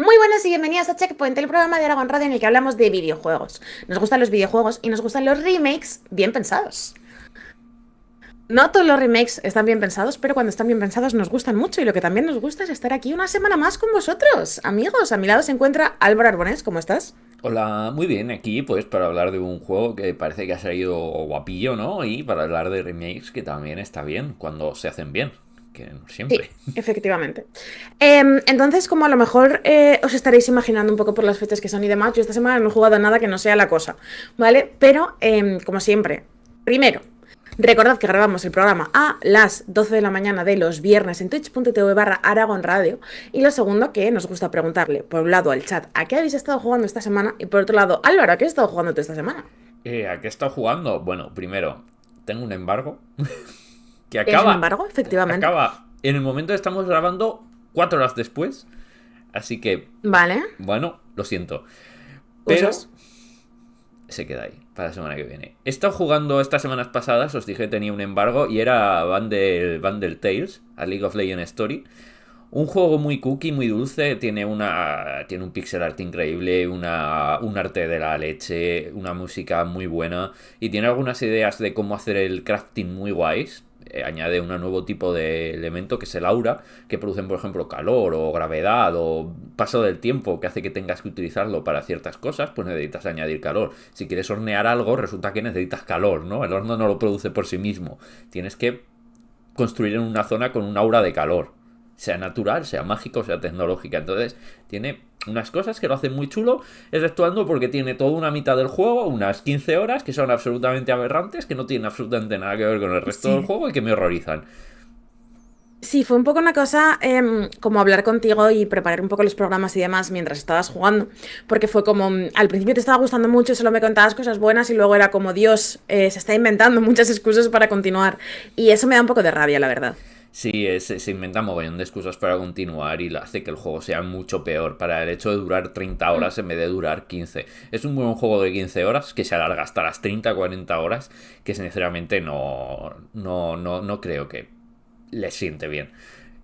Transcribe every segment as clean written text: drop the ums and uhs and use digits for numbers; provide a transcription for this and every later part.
Muy buenas y bienvenidas a Checkpoint, el programa de Aragón Radio en el que hablamos de videojuegos. Nos gustan los videojuegos y nos gustan los remakes bien pensados. No todos los remakes están bien pensados, pero cuando están bien pensados nos gustan mucho y lo que también nos gusta es estar aquí una semana más con vosotros. Amigos, a mi lado se encuentra Álvaro Arbonés, ¿cómo estás? Hola, muy bien, aquí pues para hablar de un juego que parece que ha salido guapillo, ¿no? Y para hablar de remakes que también está bien cuando se hacen bien, que no siempre. Sí, efectivamente. Entonces, como a lo mejor os estaréis imaginando un poco por las fechas que son y demás, yo esta semana no he jugado a nada que no sea la cosa, ¿vale? Pero, como siempre, primero, recordad que grabamos el programa a las 12 de la mañana de los viernes en twitch.tv/Aragon Radio. Y lo segundo, que nos gusta preguntarle, por un lado, al chat, ¿a qué habéis estado jugando esta semana? Y por otro lado, Álvaro, ¿a qué has estado jugando tú esta semana? ¿A qué he estado jugando? Bueno, primero, tengo un embargo que ¿Tienes un embargo? Efectivamente. acaba en el momento que estamos grabando 4 horas después, así que, Vale, bueno, lo siento, pero usas. se queda ahí para la semana que viene. He estado jugando estas semanas pasadas, os dije que tenía un embargo y era Bundle Tales, a League of Legends Story. Un juego muy cookie, muy dulce, tiene un pixel art increíble, un arte de la leche, una música muy buena y tiene algunas ideas de cómo hacer el crafting muy guays. Añade un nuevo tipo de elemento que es el aura, que producen por ejemplo calor o gravedad o paso del tiempo que hace que tengas que utilizarlo para ciertas cosas, pues necesitas añadir calor. Si quieres hornear algo, resulta que necesitas calor, ¿no? El horno no lo produce por sí mismo. Tienes que construir en una zona con un aura de calor, sea natural, sea mágico, sea tecnológica. Entonces tiene unas cosas que lo hacen muy chulo, exceptuando porque tiene toda una mitad del juego, unas 15 horas, que son absolutamente aberrantes, que no tienen absolutamente nada que ver con el resto del Sí. juego y que me horrorizan. Sí, fue un poco una cosa como hablar contigo y preparar un poco los programas y demás mientras estabas jugando, porque fue como, al principio te estaba gustando mucho, solo me contabas cosas buenas y luego era como, Dios, se está inventando muchas excusas para continuar y eso me da un poco de rabia, la verdad. Sí, se inventa mogollón de excusas para continuar y hace que el juego sea mucho peor para el hecho de durar 30 Mm. horas en vez de durar 15. Es un buen juego de 15 horas que se alarga hasta las 30 40 horas que sinceramente no creo que le siente bien.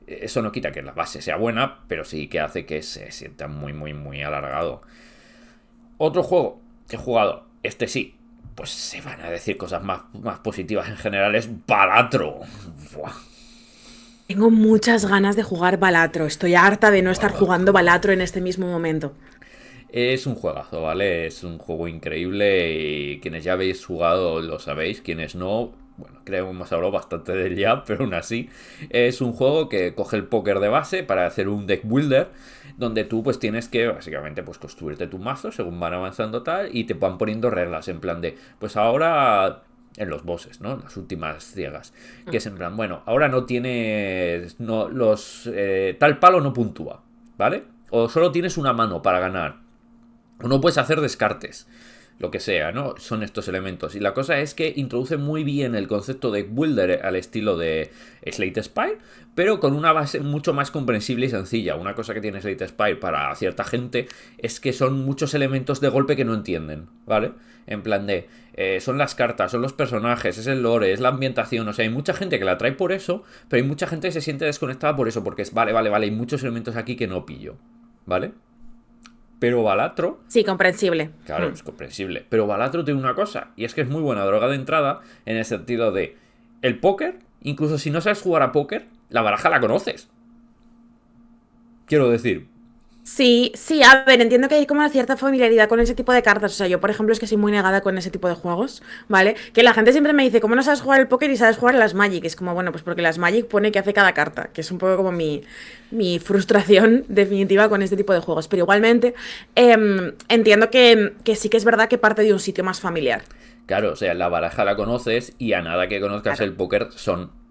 Eso no quita que la base sea buena, pero sí que hace que se sienta muy alargado. Otro juego que he jugado, este sí, pues se van a decir cosas más positivas en general, es Balatro. Buah. Tengo muchas ganas de jugar Balatro, estoy harta de no estar jugando Balatro. Balatro en este mismo momento. Es un juegazo, ¿vale? Es un juego increíble y quienes ya habéis jugado lo sabéis, quienes no, bueno, creo que hemos hablado bastante de él ya, pero aún así es un juego que coge el póker de base para hacer un deck builder donde tú pues tienes que básicamente pues construirte tu mazo según van avanzando tal y te van poniendo reglas en plan de pues ahora en los bosses, ¿no? Las últimas ciegas. Que es en plan, bueno, ahora no tienes. No, tal palo no puntúa, ¿vale? O solo tienes una mano para ganar. O no puedes hacer descartes. Lo que sea, ¿no? Son estos elementos. Y la cosa es que introduce muy bien el concepto de builder al estilo de Slate Spire, pero con una base mucho más comprensible y sencilla. Una cosa que tiene Slate Spire para cierta gente es que son muchos elementos de golpe que no entienden, ¿vale? En plan de, son las cartas, son los personajes, es el lore, es la ambientación. O sea, hay mucha gente que la trae por eso, pero hay mucha gente que se siente desconectada por eso, porque es, vale, hay muchos elementos aquí que no pillo, ¿vale? Pero Balatro, Sí, comprensible. claro, es comprensible. Pero Balatro tiene una cosa, y es que es muy buena droga de entrada en el sentido de el póker, incluso si no sabes jugar a póker, la baraja la conoces. Quiero decir, Sí, sí, a ver, entiendo que hay como una cierta familiaridad con ese tipo de cartas. O sea, yo, por ejemplo, es que soy muy negada con ese tipo de juegos, ¿vale? Que la gente siempre me dice, ¿cómo no sabes jugar el póker y sabes jugar a las Magic? Es como, bueno, pues porque las Magic pone que hace cada carta, que es un poco como mi frustración definitiva con este tipo de juegos. Pero igualmente, entiendo que sí que es verdad que parte de un sitio más familiar. claro, o sea, la baraja la conoces y a nada que conozcas Claro. el póker son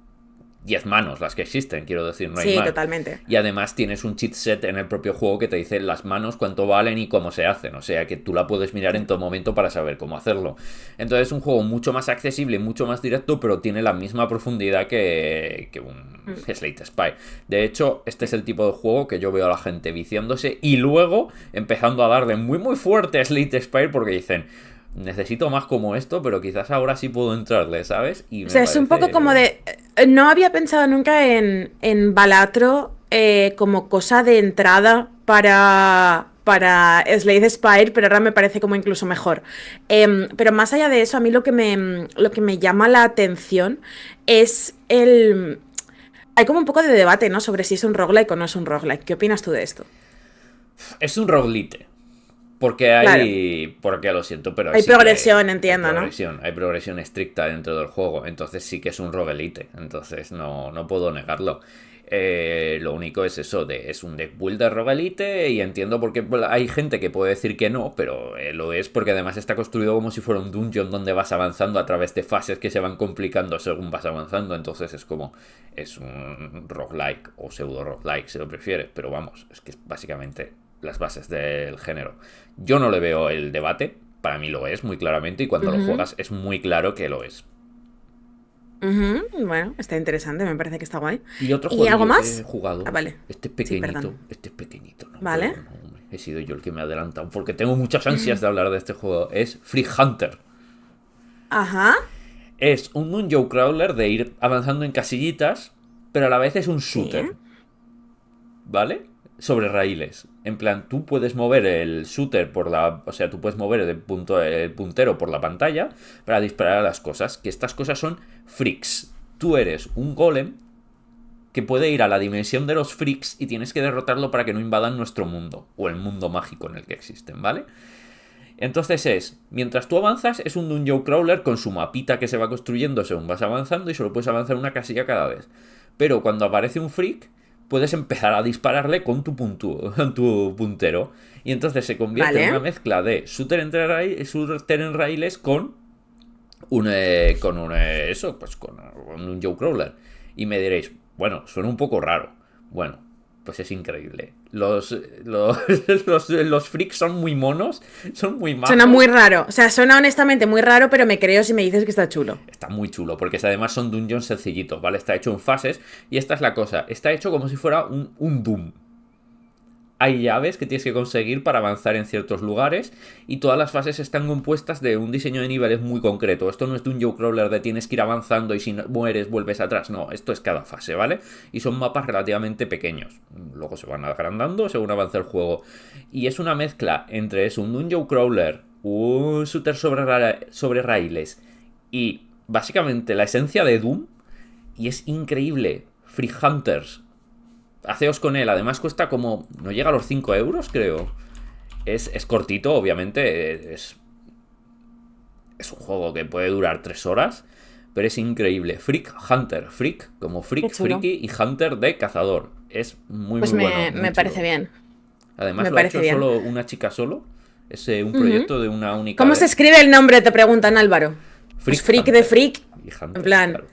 10 manos las que existen, quiero decir, no hay Sí, más. totalmente. Y además tienes un cheat set en el propio juego que te dice las manos, cuánto valen y cómo se hacen. O sea que tú la puedes mirar en todo momento para saber cómo hacerlo. Entonces es un juego mucho más accesible, mucho más directo, pero tiene la misma profundidad que un Mm. Slate Spy. De hecho, este es el tipo de juego que yo veo a la gente viciándose y luego empezando a darle muy fuerte a Slate Spy porque dicen, necesito más como esto, pero quizás ahora sí puedo entrarle, ¿sabes? Y O me sea, es un poco como parece. de... No había pensado nunca en Balatro como cosa de entrada para Slade Spire, pero ahora me parece como incluso mejor. Pero más allá de eso, a mí lo que me llama la atención es el... Hay como un poco de debate, ¿no? Sobre si es un roguelike o no es un roguelike. ¿Qué opinas tú de esto? Es un roguelite. Porque Claro. porque lo siento, pero Hay sí que progresión, entiendo, ¿no? hay progresión estricta dentro del juego. Entonces sí que es un roguelite. Entonces no puedo negarlo. Lo único es eso, es un deck builder roguelite y entiendo por qué hay gente que puede decir que no, pero lo es porque además está construido como si fuera un dungeon donde vas avanzando a través de fases que se van complicando según vas avanzando. Entonces es un roguelike o pseudo roguelike si lo prefieres, pero vamos, es que es básicamente las bases del género. Yo no le veo el debate, para mí lo es muy claramente y cuando lo Ujú, juegas es muy claro que lo es. ujú. Bueno, está interesante, me parece que está guay. Y otro ¿Y algo jueguillo que he más? Ah, jugado, vale. Sí, perdón. este es pequeñito, no, Vale. perdón, hombre, he sido yo el que me ha adelantado, porque tengo muchas ansias Mm. de hablar de este juego, es Free Hunter. Ajá. Es un dungeon crawler de ir avanzando en casillitas, pero a la vez es un Sí. shooter, ¿vale? Sobre raíles. En plan, tú puedes mover el shooter o sea, tú puedes mover el puntero por la pantalla para disparar a las cosas, que estas cosas son freaks. Tú eres un golem que puede ir a la dimensión de los freaks y tienes que derrotarlo para que no invadan nuestro mundo, o el mundo mágico en el que existen, ¿vale? Entonces mientras tú avanzas, es un dungeon crawler con su mapita que se va construyendo según vas avanzando y solo puedes avanzar una casilla cada vez. Pero cuando aparece un freak, puedes empezar a dispararle con tu puntero. Y entonces se convierte en una Vale. mezcla de shooter en raíles con un dungeon crawler. Y me diréis, bueno, suena un poco raro. Bueno, pues es increíble. Los freaks son muy monos, son muy Suena muy majos. raro. O sea, suena honestamente muy raro, pero me creo si me dices que está chulo. Está muy chulo, porque además son dungeons sencillitos, ¿vale? Está hecho en fases. Y esta es la cosa, está hecho como si fuera un Doom. Hay llaves que tienes que conseguir para avanzar en ciertos lugares y todas las fases están compuestas de un diseño de niveles muy concreto. Esto no es de un Joe Crawler de tienes que ir avanzando y si mueres vuelves atrás. No, esto es cada fase, ¿vale? Y son mapas relativamente pequeños. Luego se van agrandando según avanza el juego. Y es una mezcla entre eso, un Dungeon Crawler, un shooter sobre raíles y básicamente la esencia de Doom. Y es increíble. Free Hunters, haceos con él. Además cuesta como... No llega a los 5 euros, creo. Es cortito, obviamente. Es un juego que puede durar 3 horas. Pero es increíble. Freak Hunter. Freak como Qué freak, chulo. freaky y Hunter de cazador. Es muy Pues muy bueno, muy me parece chulo. bien. Además Me lo ha parece hecho bien. solo una chica solo. Es un Ujú. proyecto de una única ¿Cómo se vez. escribe el nombre? Te preguntan, Álvaro. Pues Freak freak de Hunter. freak. Y En Hunter, plan, claro.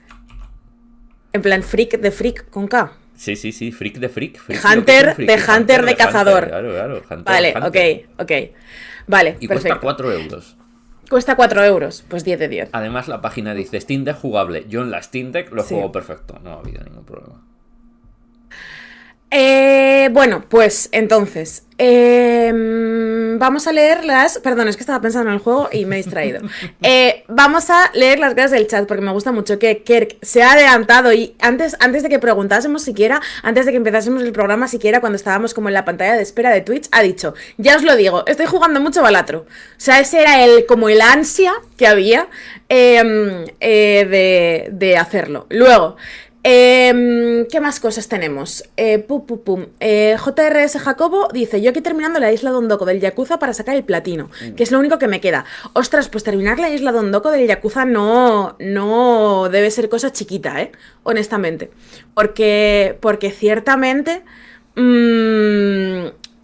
en plan freak de freak con K. Sí, sí, sí, freak de freak. Freak, lo que es un Hunter de friki. Hunter de De Hunter, cazador. claro, claro. Hunter de Vale, ok, Hunter. ok. Vale, Y cuesta perfecto. 4 euros. Cuesta 4 euros. Pues 10 de 10. Además, la página dice Steam Deck jugable. Yo en la Steam Deck lo Sí. juego perfecto. No ha habido ningún problema. Bueno, pues entonces, vamos a leer las... Perdón, es que estaba pensando en el juego y me he distraído. Vamos a leer las cosas del chat porque me gusta mucho que Kirk se ha adelantado y antes de que preguntásemos siquiera, antes de que empezásemos el programa siquiera, cuando estábamos como en la pantalla de espera de Twitch, ha dicho, ya os lo digo, estoy jugando mucho Balatro. O sea, ese era como el ansia que había de hacerlo. Luego... ¿qué más cosas tenemos? JRS Jacobo dice, yo aquí terminando la isla Dondoko del Yakuza para sacar el platino, que es lo único que me queda. Ostras, pues terminar la isla Dondoko del Yakuza no debe ser cosa chiquita, honestamente. Porque ciertamente...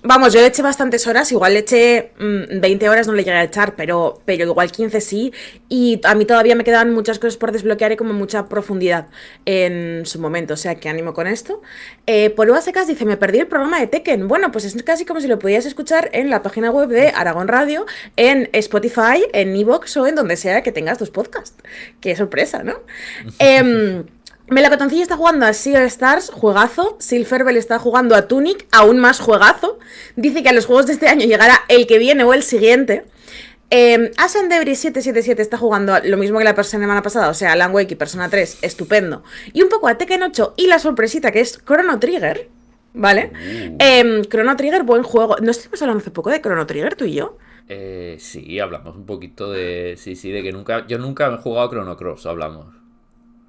vamos, yo le eché bastantes horas, igual le eché 20 horas, no le llegué a echar, pero igual 15 sí, y a mí todavía me quedan muchas cosas por desbloquear y como mucha profundidad en su momento, o sea que ánimo con esto. Polua Secas dice, me perdí el programa de Tekken. Bueno, pues es casi como si lo pudieras escuchar en la página web de Aragón Radio, en Spotify, en Evox o en donde sea que tengas tus podcasts. Qué sorpresa, ¿no? Melocotoncillo está jugando a Sea of Stars, juegazo. Silverbell está jugando a Tunic, aún más juegazo. Dice que a los juegos de este año llegará el que viene o el siguiente. Asan Debris 777 está jugando lo mismo que la semana pasada, o sea, Alan Wake y Persona 3, estupendo. Y un poco a Tekken 8 y la sorpresita que es Chrono Trigger, ¿vale? Uh. Chrono Trigger, buen juego. ¿No estuvimos hablando hace poco de Chrono Trigger, tú y yo? Sí, hablamos un poquito de... Sí, sí, de que nunca... Yo nunca he jugado a Chrono Cross, hablamos.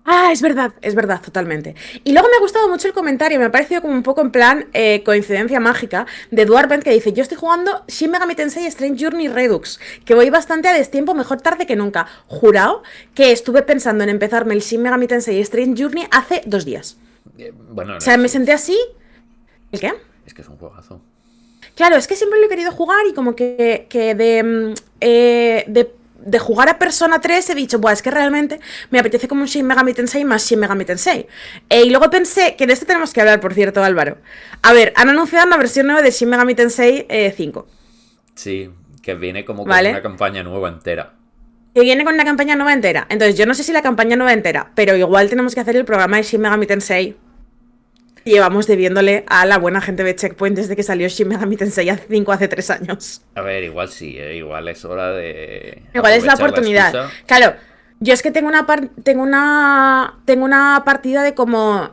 Ah, es verdad, totalmente. Y luego me ha gustado mucho el comentario, me ha parecido como un poco en plan coincidencia mágica de Dwarven que dice, yo estoy jugando Shin Megami Tensei Strange Journey Redux, que voy bastante a destiempo, mejor tarde que nunca. Jurado que estuve pensando en empezarme el Shin Megami Tensei Strange Journey hace 2 días. Bueno, O no, sea, me senté así... ¿El qué? es que es un juegazo. Claro, es que siempre lo he querido jugar y como que de jugar a Persona 3 he dicho, buah, es que realmente me apetece como un Shin Megami Tensei más Shin Megami Tensei. Y luego pensé, que de esto tenemos que hablar, por cierto, Álvaro. A ver, han anunciado la versión nueva de Shin Megami Tensei 5, Sí, que viene como con una ¿vale? campaña nueva entera. Que viene con una campaña nueva entera. Entonces, yo no sé si la campaña nueva entera, pero igual tenemos que hacer el programa de Shin Megami Tensei. Llevamos debiéndole a la buena gente de Checkpoint desde que salió Shin Megami Tensei hace 5, hace 3 años. A ver, igual sí, igual es hora de Igual es la aprovechar la oportunidad. excusa. Claro, yo es que tengo una partida de como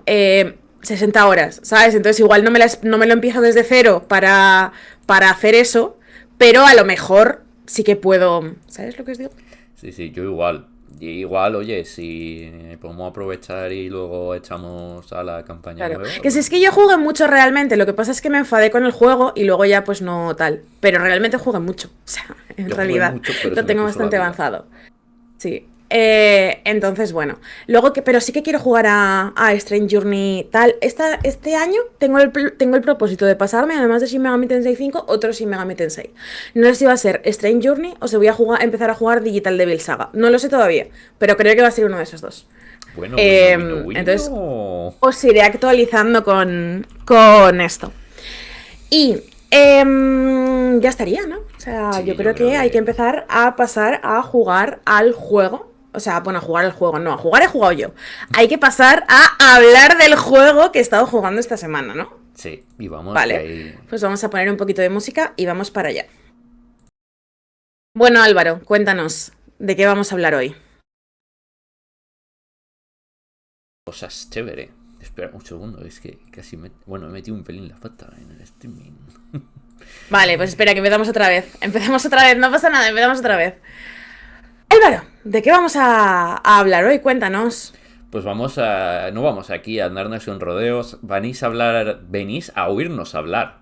60 horas, ¿sabes? Entonces igual no me lo empiezo desde cero para hacer eso, pero a lo mejor sí que puedo, ¿sabes lo que os digo? Sí, sí, yo igual. Y igual, oye, si podemos aprovechar y luego echamos a la campaña Claro. nueva, Que si pues es que yo jugué mucho realmente, lo que pasa es que me enfadé con el juego y luego ya pues no tal. Pero realmente jugué mucho. O sea, en yo jugué realidad mucho, pero se lo me tengo puso la bastante vida. avanzado. Sí. Entonces, bueno. Luego que, pero sí que quiero jugar a Strange Journey tal. Este año tengo el propósito de pasarme, además de Shin Megami Tensei 5, otro Shin Megami Tensei. No sé si va a ser Strange Journey o si voy a empezar a jugar Digital Devil Saga. No lo sé todavía, pero creo que va a ser uno de esos dos. Bueno, bueno, bueno, Entonces, bueno. os iré actualizando con esto. Y ya estaría, ¿no? O sea, Sí, yo yo creo creo que hay que que... empezar a pasar a jugar al juego. O sea, bueno, a jugar al juego, no, a jugar he jugado yo. Hay que pasar a hablar del juego que he estado jugando esta semana, ¿no? Sí, y vamos que Vale, hay... pues vamos a poner un poquito de música y vamos para allá. Bueno, Álvaro, cuéntanos, ¿de qué vamos a hablar hoy? Cosas chévere. Espera un segundo, es que casi me... Bueno, he metido un pelín la pata en el streaming. Vale, pues espera, que empezamos otra vez. Empezamos otra vez, no pasa nada, empezamos otra vez. Álvaro, ¿de qué vamos a hablar hoy? Cuéntanos. Pues vamos a... No vamos aquí a andarnos en rodeos. Venís a hablar... Venís a oírnos hablar.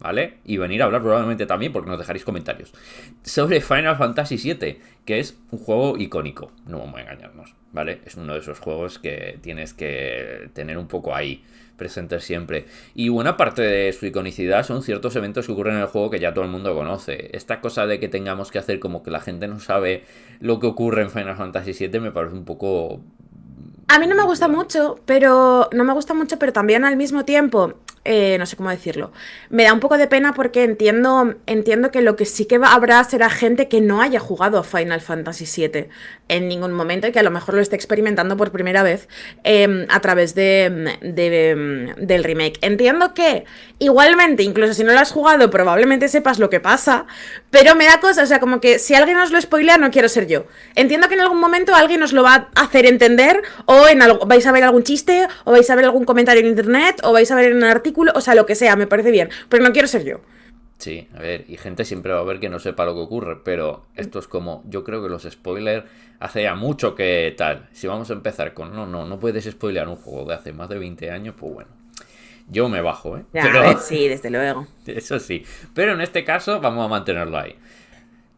¿Vale? Y venir a hablar probablemente también porque nos dejaréis comentarios. Sobre Final Fantasy VII, que es un juego icónico. No vamos a engañarnos. ¿Vale? Es uno de esos juegos que tienes que tener un poco ahí presentes siempre. Y buena parte de su iconicidad son ciertos eventos que ocurren en el juego que ya todo el mundo conoce. Esta cosa de que tengamos que hacer como que la gente no sabe lo que ocurre en Final Fantasy VII me parece un poco A mí no me gusta ridícula. mucho, pero no me gusta mucho, pero también al mismo tiempo, no sé cómo decirlo. Me da un poco de pena porque entiendo que lo que sí que habrá será gente que no haya jugado a Final Fantasy VII en ningún momento y que a lo mejor lo esté experimentando por primera vez a través del remake. Entiendo que igualmente, incluso si no lo has jugado, probablemente sepas lo que pasa, pero me da cosa, o sea, como que si alguien os lo spoilea, no quiero ser yo. Entiendo que en algún momento alguien os lo va a hacer entender, o vais a ver algún chiste, o vais a ver algún comentario en internet, o vais a ver en un artículo, o sea, lo que sea, me parece bien, pero no quiero ser yo. Sí, a ver, y gente siempre va a ver que no sepa lo que ocurre, pero esto es como, yo creo que los spoilers hace ya mucho que tal. Si vamos a empezar con, no puedes spoilear un juego de hace más de 20 años, pues bueno, yo me bajo, ¿eh? Ya, a Pero, ver, sí, desde luego. eso sí, pero en este caso vamos a mantenerlo ahí.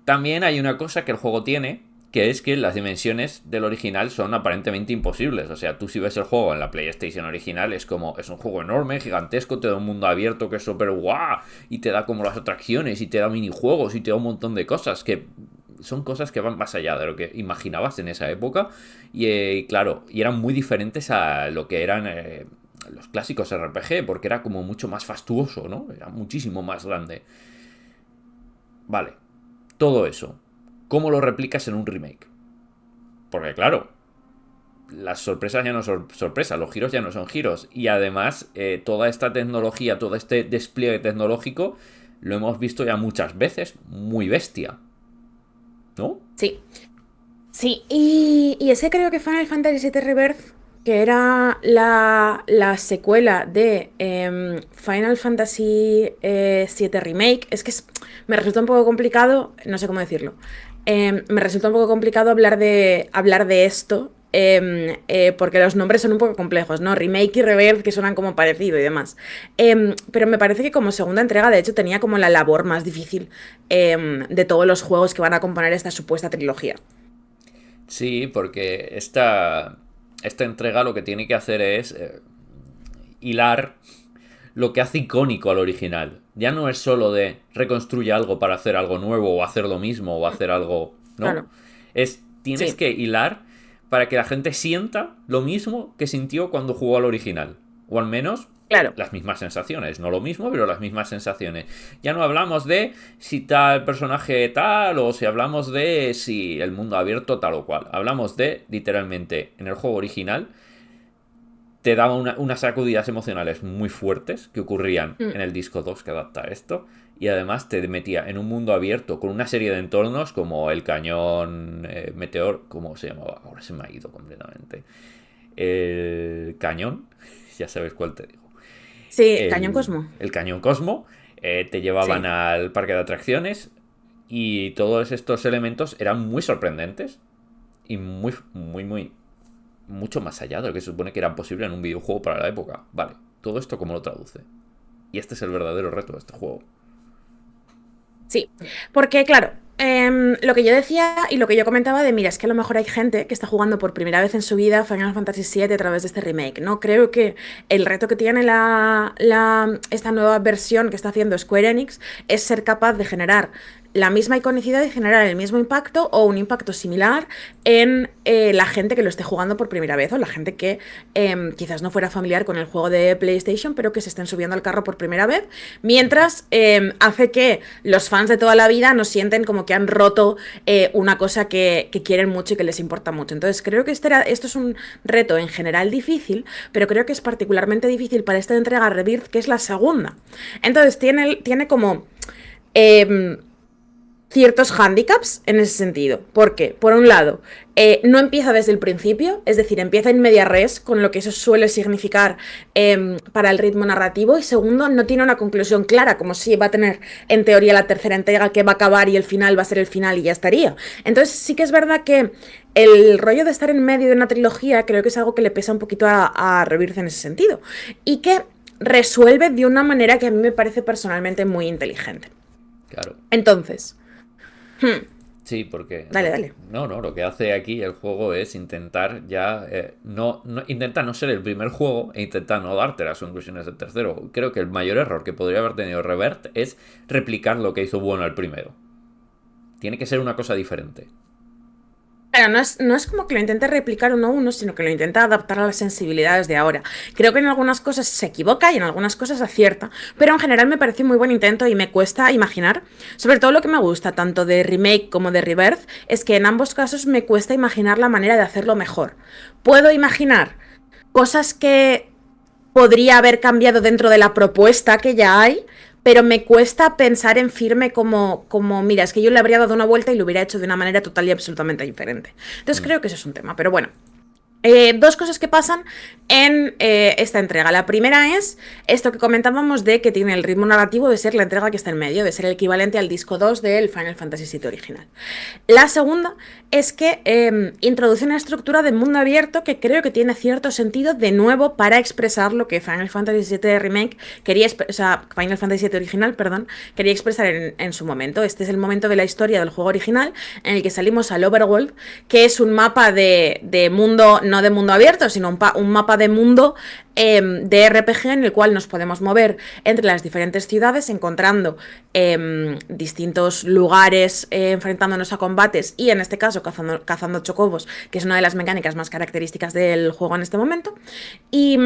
También hay una cosa que el juego tiene, que es que las dimensiones del original son aparentemente imposibles. O sea, tú si ves el juego en la PlayStation original es como, es un juego enorme, gigantesco, te da un mundo abierto que es súper guau, y te da como las atracciones, y te da minijuegos, y te da un montón de cosas que son cosas que van más allá de lo que imaginabas en esa época. Y claro, y eran muy diferentes a lo que eran los clásicos RPG, porque era como mucho más fastuoso, ¿no? Era muchísimo más grande. Vale, todo eso, ¿cómo lo replicas en un remake? Porque claro, las sorpresas ya no son sorpresas, los giros ya no son giros. Y además, toda esta tecnología, todo este despliegue tecnológico, lo hemos visto ya muchas veces, muy bestia, ¿no? Sí. Sí, y es que creo que Final Fantasy VII Rebirth que era la secuela de Final Fantasy VII Remake. Es que me resulta un poco complicado, no sé cómo decirlo. Me resulta un poco complicado hablar de esto, porque los nombres son un poco complejos, ¿no? Remake y Rebirth, que suenan como parecido y demás. Pero me parece que como segunda entrega, de hecho, tenía como la labor más difícil de todos los juegos que van a componer esta supuesta trilogía. Sí, porque esta entrega lo que tiene que hacer es hilar lo que hace icónico al original. Ya no es solo de reconstruye algo para hacer algo nuevo o hacer lo mismo o hacer algo, ¿no? Claro, Tienes sí, que hilar para que la gente sienta lo mismo que sintió cuando jugó al original. O al menos claro. las mismas sensaciones. No lo mismo, pero las mismas sensaciones. Ya no hablamos de si tal personaje tal o si hablamos de si el mundo abierto tal o cual. Hablamos de, literalmente, en el juego original te daba unas sacudidas emocionales muy fuertes que ocurrían Mm. en el disco 2 que adapta esto. Y además te metía en un mundo abierto con una serie de entornos como el cañón Meteor, ¿cómo se llamaba? Ahora se me ha ido completamente. El cañón, ya sabes cuál te digo. Sí, Cañón Cosmo. El cañón Cosmo, te llevaban Sí. al parque de atracciones y todos estos elementos eran muy sorprendentes y mucho más allá de lo que se supone que era posible en un videojuego para la época. Vale, todo esto cómo lo traduce. Y este es el verdadero reto de este juego. Sí, porque claro, lo que yo decía y lo que yo comentaba de, mira, es que a lo mejor hay gente que está jugando por primera vez en su vida Final Fantasy VII a través de este remake, ¿no? Creo que el reto que tiene esta nueva versión que está haciendo Square Enix es ser capaz de generar la misma iconicidad y generar el mismo impacto o un impacto similar en la gente que lo esté jugando por primera vez o la gente que quizás no fuera familiar con el juego de PlayStation, pero que se estén subiendo al carro por primera vez, mientras hace que los fans de toda la vida no sienten como que han roto una cosa que quieren mucho y que les importa mucho. Entonces creo que esto es un reto en general difícil, pero creo que es particularmente difícil para esta entrega Rebirth, que es la segunda. Entonces tiene como eh, ciertos handicaps en ese sentido. Porque, por un lado, no empieza desde el principio, es decir, empieza en media res, con lo que eso suele significar para el ritmo narrativo. Y segundo, no tiene una conclusión clara, como si va a tener en teoría la tercera entrega que va a acabar y el final va a ser el final y ya estaría. Entonces sí que es verdad que el rollo de estar en medio de una trilogía creo que es algo que le pesa un poquito a Rebirth en ese sentido. Y que resuelve de una manera que a mí me parece personalmente muy inteligente. Claro. Entonces, Sí, porque dale, dale. lo que hace aquí el juego es intentar ya intenta no ser el primer juego e intentar no darte las conclusiones del tercero. Creo que el mayor error que podría haber tenido Revert es replicar lo que hizo bueno al primero. Tiene que ser una cosa diferente. Claro, no es como que lo intente replicar uno a uno, sino que lo intenta adaptar a las sensibilidades de ahora. Creo que en algunas cosas se equivoca y en algunas cosas acierta, pero en general me parece un muy buen intento y me cuesta imaginar. Sobre todo lo que me gusta, tanto de remake como de rebirth, es que en ambos casos me cuesta imaginar la manera de hacerlo mejor. Puedo imaginar cosas que podría haber cambiado dentro de la propuesta que ya hay, pero me cuesta pensar en firme como, mira, es que yo le habría dado una vuelta y lo hubiera hecho de una manera total y absolutamente diferente. Entonces Mm. creo que ese es un tema, pero bueno. Dos cosas que pasan en esta entrega. La primera es esto que comentábamos de que tiene el ritmo narrativo de ser la entrega que está en medio, de ser el equivalente al disco 2 del Final Fantasy VII original. La segunda es que introduce una estructura de mundo abierto que creo que tiene cierto sentido de nuevo para expresar lo que Final Fantasy VII Remake quería, o sea, Final Fantasy VII original, perdón, quería expresar en su momento. Este es el momento de la historia del juego original en el que salimos al Overworld, que es un mapa de mundo, no de mundo abierto, sino un mapa de mundo de RPG en el cual nos podemos mover entre las diferentes ciudades encontrando distintos lugares, enfrentándonos a combates y en este caso cazando chocobos, que es una de las mecánicas más características del juego en este momento. Y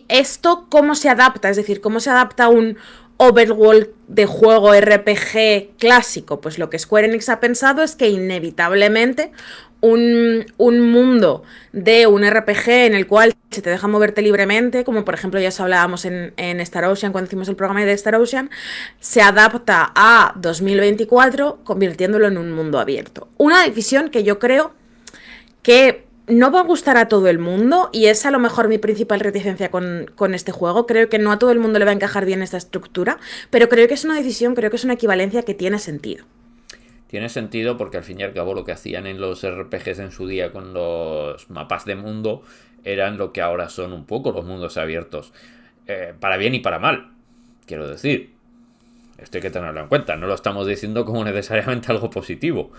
esto, ¿cómo se adapta? Es decir, ¿cómo se adapta un overworld de juego RPG clásico? Pues lo que Square Enix ha pensado es que inevitablemente un mundo de un RPG en el cual se te deja moverte libremente, como por ejemplo ya os hablábamos en Star Ocean cuando hicimos el programa de Star Ocean, se adapta a 2024 convirtiéndolo en un mundo abierto. Una decisión que yo creo que no va a gustar a todo el mundo y es a lo mejor mi principal reticencia con este juego. Creo que no a todo el mundo le va a encajar bien esta estructura, pero creo que es una decisión, creo que es una equivalencia que tiene sentido. Tiene sentido porque al fin y al cabo lo que hacían en los RPGs en su día con los mapas de mundo eran lo que ahora son un poco los mundos abiertos. Para bien y para mal, quiero decir. Esto hay que tenerlo en cuenta, no lo estamos diciendo como necesariamente algo positivo.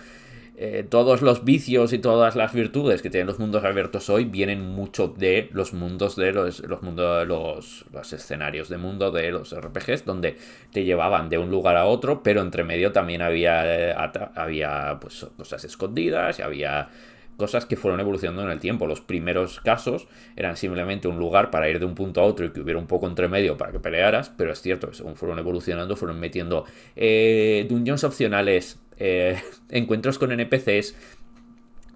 Todos los vicios y todas las virtudes que tienen los mundos abiertos hoy vienen mucho de los mundos de los mundos, los escenarios de mundo de los RPGs, donde te llevaban de un lugar a otro, pero entre medio también había pues cosas escondidas y había cosas que fueron evolucionando en el tiempo. Los primeros casos eran simplemente un lugar para ir de un punto a otro y que hubiera un poco entre medio para que pelearas, pero es cierto que según fueron evolucionando fueron metiendo dungeons opcionales, encuentros con NPCs,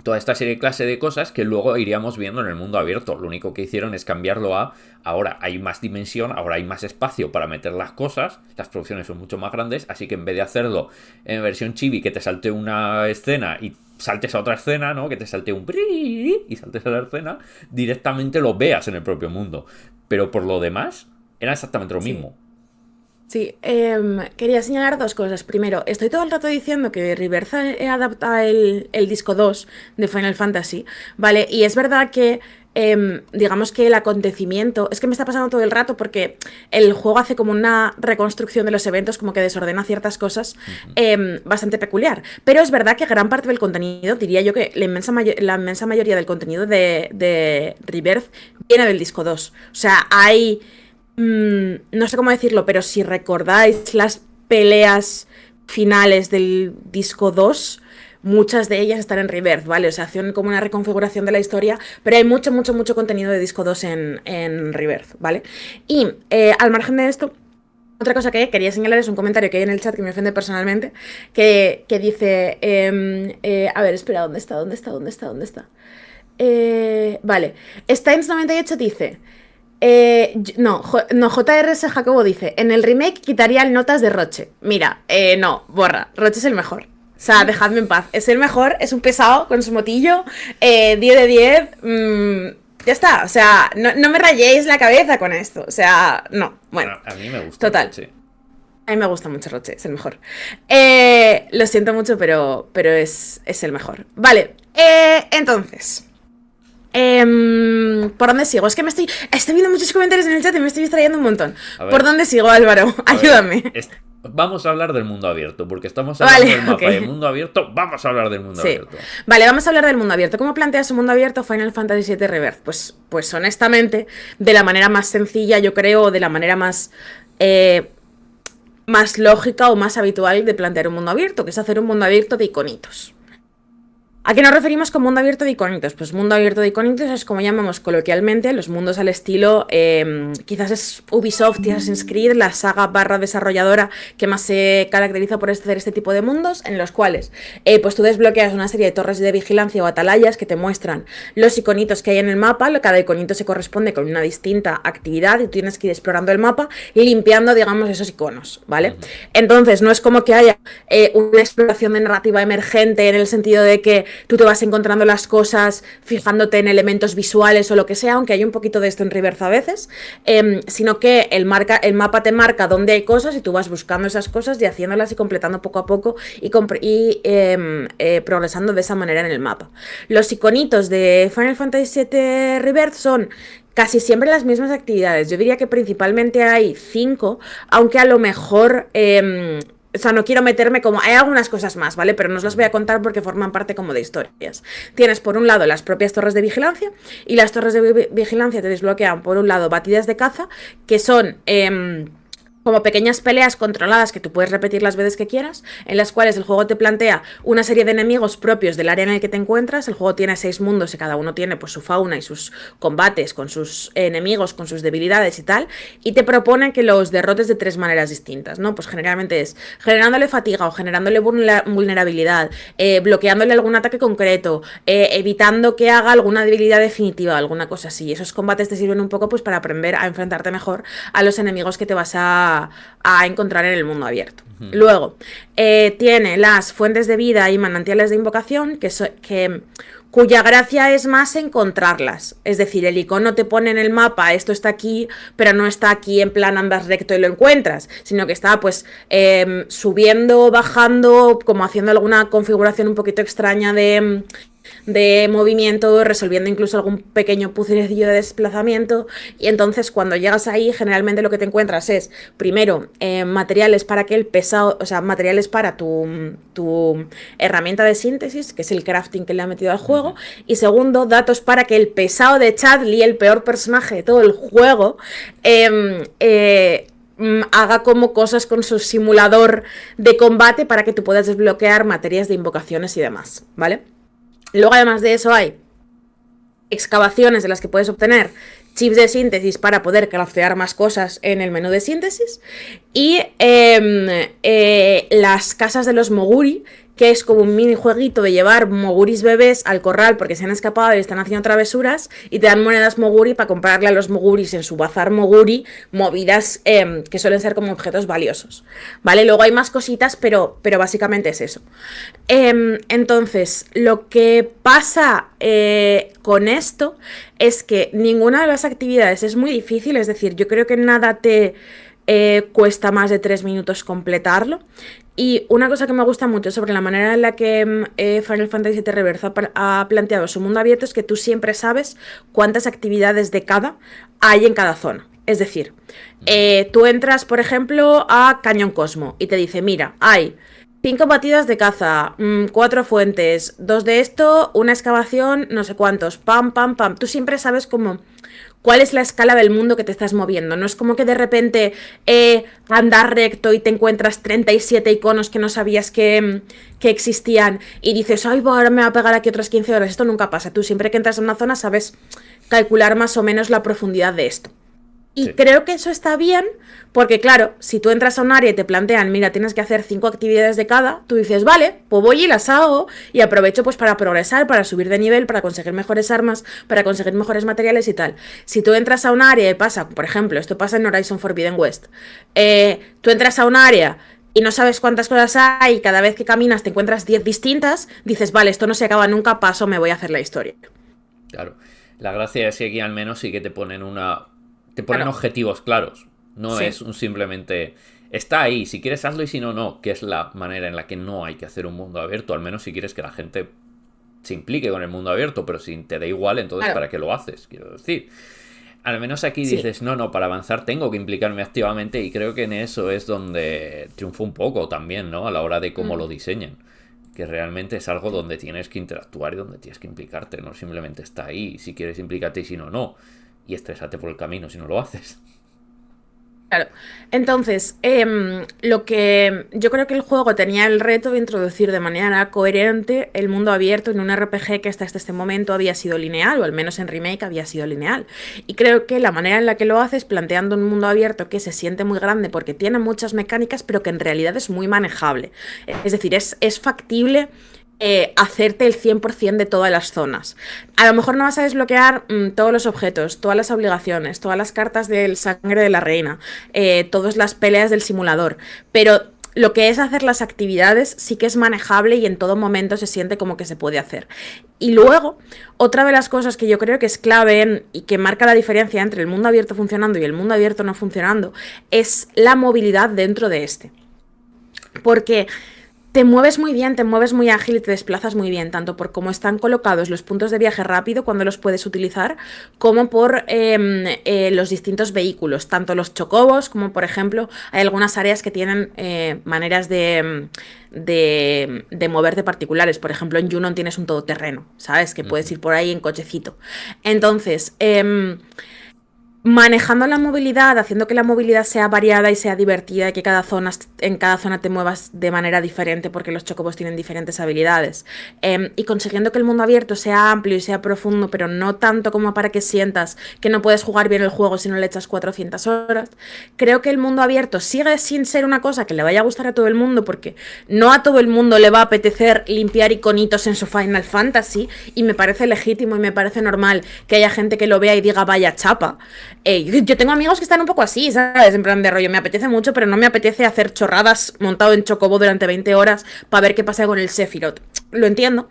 toda esta serie de clase de cosas que luego iríamos viendo en el mundo abierto. Lo único que hicieron es cambiarlo a ahora hay más dimensión, ahora hay más espacio para meter las cosas, las producciones son mucho más grandes, así que en vez de hacerlo en versión chibi, que te salte una escena y saltes a otra escena, ¿no? Que te salte un y saltes a la escena, directamente lo veas en el propio mundo. Pero por lo demás, era exactamente lo mismo. Sí, quería señalar dos cosas. Primero, estoy todo el rato diciendo que Rebirth adapta el disco 2 de Final Fantasy, ¿vale? Y es verdad que, digamos que el acontecimiento, es que me está pasando todo el rato porque el juego hace como una reconstrucción de los eventos, como que desordena ciertas cosas bastante peculiar. Pero es verdad que gran parte del contenido, diría yo que la inmensa mayoría del contenido de Rebirth viene del disco 2. O sea, hay... no sé cómo decirlo, pero si recordáis las peleas finales del disco 2, muchas de ellas están en Rebirth, ¿vale? O sea, hacen como una reconfiguración de la historia, pero hay mucho, mucho, mucho contenido de disco 2 en Rebirth, ¿vale? Y al margen de esto, otra cosa que quería señalar es un comentario que hay en el chat que me ofende personalmente, que dice, a ver, espera, ¿dónde está? Vale, Steins98 dice... no, JRS Jacobo dice, en el remake quitaría el notas de Roche. Mira, no, borra, Roche es el mejor. O sea, dejadme en paz. Es el mejor, es un pesado con su motillo, 10 de 10. Ya está, o sea, no me rayéis la cabeza con esto. O sea, no, bueno. A mí me gusta. Total. Sí. A mí me gusta mucho Roche, es el mejor. Lo siento mucho, pero es el mejor. Vale, entonces... ¿por dónde sigo? Es que estoy viendo muchos comentarios en el chat y me estoy distrayendo un montón. ¿Por dónde sigo, Álvaro? Ayúdame. Vamos a hablar del mundo abierto, porque estamos hablando del mapa y del mundo abierto. Vamos a hablar del mundo abierto. Vale, vamos a hablar del mundo abierto. ¿Cómo planteas un mundo abierto Final Fantasy VII Rebirth? Pues honestamente, de la manera más sencilla, yo creo, de la manera más lógica o más habitual de plantear un mundo abierto, que es hacer un mundo abierto de iconitos. ¿A qué nos referimos con mundo abierto de iconitos? Pues mundo abierto de iconitos es como llamamos coloquialmente los mundos al estilo, quizás es Ubisoft y Assassin's Creed, la saga / desarrolladora que más se caracteriza por hacer este tipo de mundos, en los cuales pues tú desbloqueas una serie de torres de vigilancia o atalayas que te muestran los iconitos que hay en el mapa. Cada iconito se corresponde con una distinta actividad y tú tienes que ir explorando el mapa y limpiando, digamos, esos iconos, ¿vale? Entonces no es como que haya una exploración de narrativa emergente en el sentido de que tú te vas encontrando las cosas fijándote en elementos visuales o lo que sea, aunque hay un poquito de esto en Rebirth a veces, sino que el mapa te marca dónde hay cosas y tú vas buscando esas cosas y haciéndolas y completando poco a poco y progresando de esa manera en el mapa. Los iconitos de Final Fantasy VII Rebirth son casi siempre las mismas actividades. Yo diría que principalmente hay 5, aunque a lo mejor... o sea, no quiero meterme como... Hay algunas cosas más, ¿vale? Pero no os las voy a contar porque forman parte como de historias. Tienes, por un lado, las propias torres de vigilancia. Y las torres de vigilancia te desbloquean, por un lado, batidas de caza, que son... como pequeñas peleas controladas que tú puedes repetir las veces que quieras, en las cuales el juego te plantea una serie de enemigos propios del área en el que te encuentras. El juego tiene 6 mundos y cada uno tiene pues su fauna y sus combates con sus enemigos, con sus debilidades y tal, y te propone que los derrotes de 3 maneras distintas, ¿no? Pues generalmente es generándole fatiga o generándole vulnerabilidad, bloqueándole algún ataque concreto, evitando que haga alguna debilidad definitiva, alguna cosa así. Esos combates te sirven un poco pues para aprender a enfrentarte mejor a los enemigos que te vas a encontrar en el mundo abierto. Luego, tiene las fuentes de vida y manantiales de invocación, cuya gracia es más encontrarlas. Es decir, el icono te pone en el mapa, esto está aquí, pero no está aquí en plan andas recto y lo encuentras, sino que está pues subiendo, bajando, como haciendo alguna configuración un poquito extraña de movimiento, resolviendo incluso algún pequeño puzzlecillo de desplazamiento. Y entonces cuando llegas ahí, generalmente lo que te encuentras es, primero, materiales para que el pesado, o sea, materiales para tu herramienta de síntesis, que es el crafting que le ha metido al juego, y segundo, datos para que el pesado de Chadley, el peor personaje de todo el juego, haga como cosas con su simulador de combate para que tú puedas desbloquear materias de invocaciones y demás, ¿vale? Luego, además de eso, hay excavaciones de las que puedes obtener chips de síntesis para poder craftear más cosas en el menú de síntesis. Y las casas de los Moguri, que es como un minijueguito de llevar Moguris bebés al corral porque se han escapado y están haciendo travesuras, y te dan monedas Moguri para comprarle a los Moguris en su bazar Moguri movidas que suelen ser como objetos valiosos, ¿vale? Luego hay más cositas, pero básicamente es eso. Entonces, lo que pasa con esto es que ninguna de las actividades es muy difícil, es decir, yo creo que nada te cuesta más de 3 minutos completarlo. Y una cosa que me gusta mucho sobre la manera en la que Final Fantasy VII Rebirth ha planteado su mundo abierto es que tú siempre sabes cuántas actividades de cada hay en cada zona. Es decir, tú entras, por ejemplo, a Cañón Cosmo y te dice, mira, hay 5 batidas de caza, 4 fuentes, 2 de esto, una excavación, no sé cuántos, pam, pam, pam. Tú siempre sabes cómo cuál es la escala del mundo que te estás moviendo. No es como que de repente andar recto y te encuentras 37 iconos que no sabías que existían y dices, ay, ahora me va a pegar aquí otras 15 horas. Esto nunca pasa. Tú siempre que entras en una zona sabes calcular más o menos la profundidad de esto. Y sí, creo que eso está bien, porque claro, si tú entras a un área y te plantean, mira, tienes que hacer 5 actividades de cada, tú dices, vale, pues voy y las hago y aprovecho pues para progresar, para subir de nivel, para conseguir mejores armas, para conseguir mejores materiales y tal. Si tú entras a un área y pasa, por ejemplo, esto pasa en Horizon Forbidden West, tú entras a un área y no sabes cuántas cosas hay y cada vez que caminas te encuentras 10 distintas, dices, vale, esto no se acaba nunca, paso, me voy a hacer la historia. Claro, la gracia es que aquí al menos sí que te ponen claro, objetivos claros. No sí, es un simplemente está ahí, si quieres hazlo y si no, no. Que es la manera en la que no hay que hacer un mundo abierto. Al menos si quieres que la gente se implique con el mundo abierto. Pero si te da igual, entonces claro, ¿para qué lo haces? Quiero decir, al menos aquí sí dices, no, para avanzar tengo que implicarme activamente. Y creo que en eso es donde triunfa un poco también, ¿no? A la hora de cómo lo diseñan. Que realmente es algo donde tienes que interactuar y donde tienes que implicarte. No simplemente está ahí, si quieres implícate y si no, no. Y estrésate por el camino si no lo haces. Claro, entonces, lo que yo creo que el juego tenía el reto de introducir de manera coherente el mundo abierto en un RPG que hasta este momento había sido lineal, o al menos en Remake había sido lineal. Y creo que la manera en la que lo hace es planteando un mundo abierto que se siente muy grande porque tiene muchas mecánicas, pero que en realidad es muy manejable. Es decir, es factible hacerte el 100% de todas las zonas. A lo mejor no vas a desbloquear todos los objetos, todas las obligaciones, todas las cartas del sangre de la reina, todas las peleas del simulador, pero lo que es hacer las actividades sí que es manejable y en todo momento se siente como que se puede hacer. Y luego, otra de las cosas que yo creo que es clave y que marca la diferencia entre el mundo abierto funcionando y el mundo abierto no funcionando es la movilidad dentro de este. Porque te mueves muy bien, te mueves muy ágil y te desplazas muy bien, tanto por cómo están colocados los puntos de viaje rápido cuando los puedes utilizar, como por los distintos vehículos, tanto los chocobos como, por ejemplo, hay algunas áreas que tienen maneras de moverte particulares. Por ejemplo, en Junon tienes un todoterreno, ¿sabes? Que puedes ir por ahí en cochecito. Entonces, manejando la movilidad, haciendo que la movilidad sea variada y sea divertida y que en cada zona te muevas de manera diferente porque los chocobos tienen diferentes habilidades, y consiguiendo que el mundo abierto sea amplio y sea profundo, pero no tanto como para que sientas que no puedes jugar bien el juego si no le echas 400 horas. Creo que el mundo abierto sigue sin ser una cosa que le vaya a gustar a todo el mundo, porque no a todo el mundo le va a apetecer limpiar iconitos en su Final Fantasy, y me parece legítimo y me parece normal que haya gente que lo vea y diga vaya chapa. Yo tengo amigos que están un poco así, ¿sabes? En plan de rollo, me apetece mucho, pero no me apetece hacer chorradas montado en Chocobo durante 20 horas para ver qué pasa con el Sephiroth. Lo entiendo.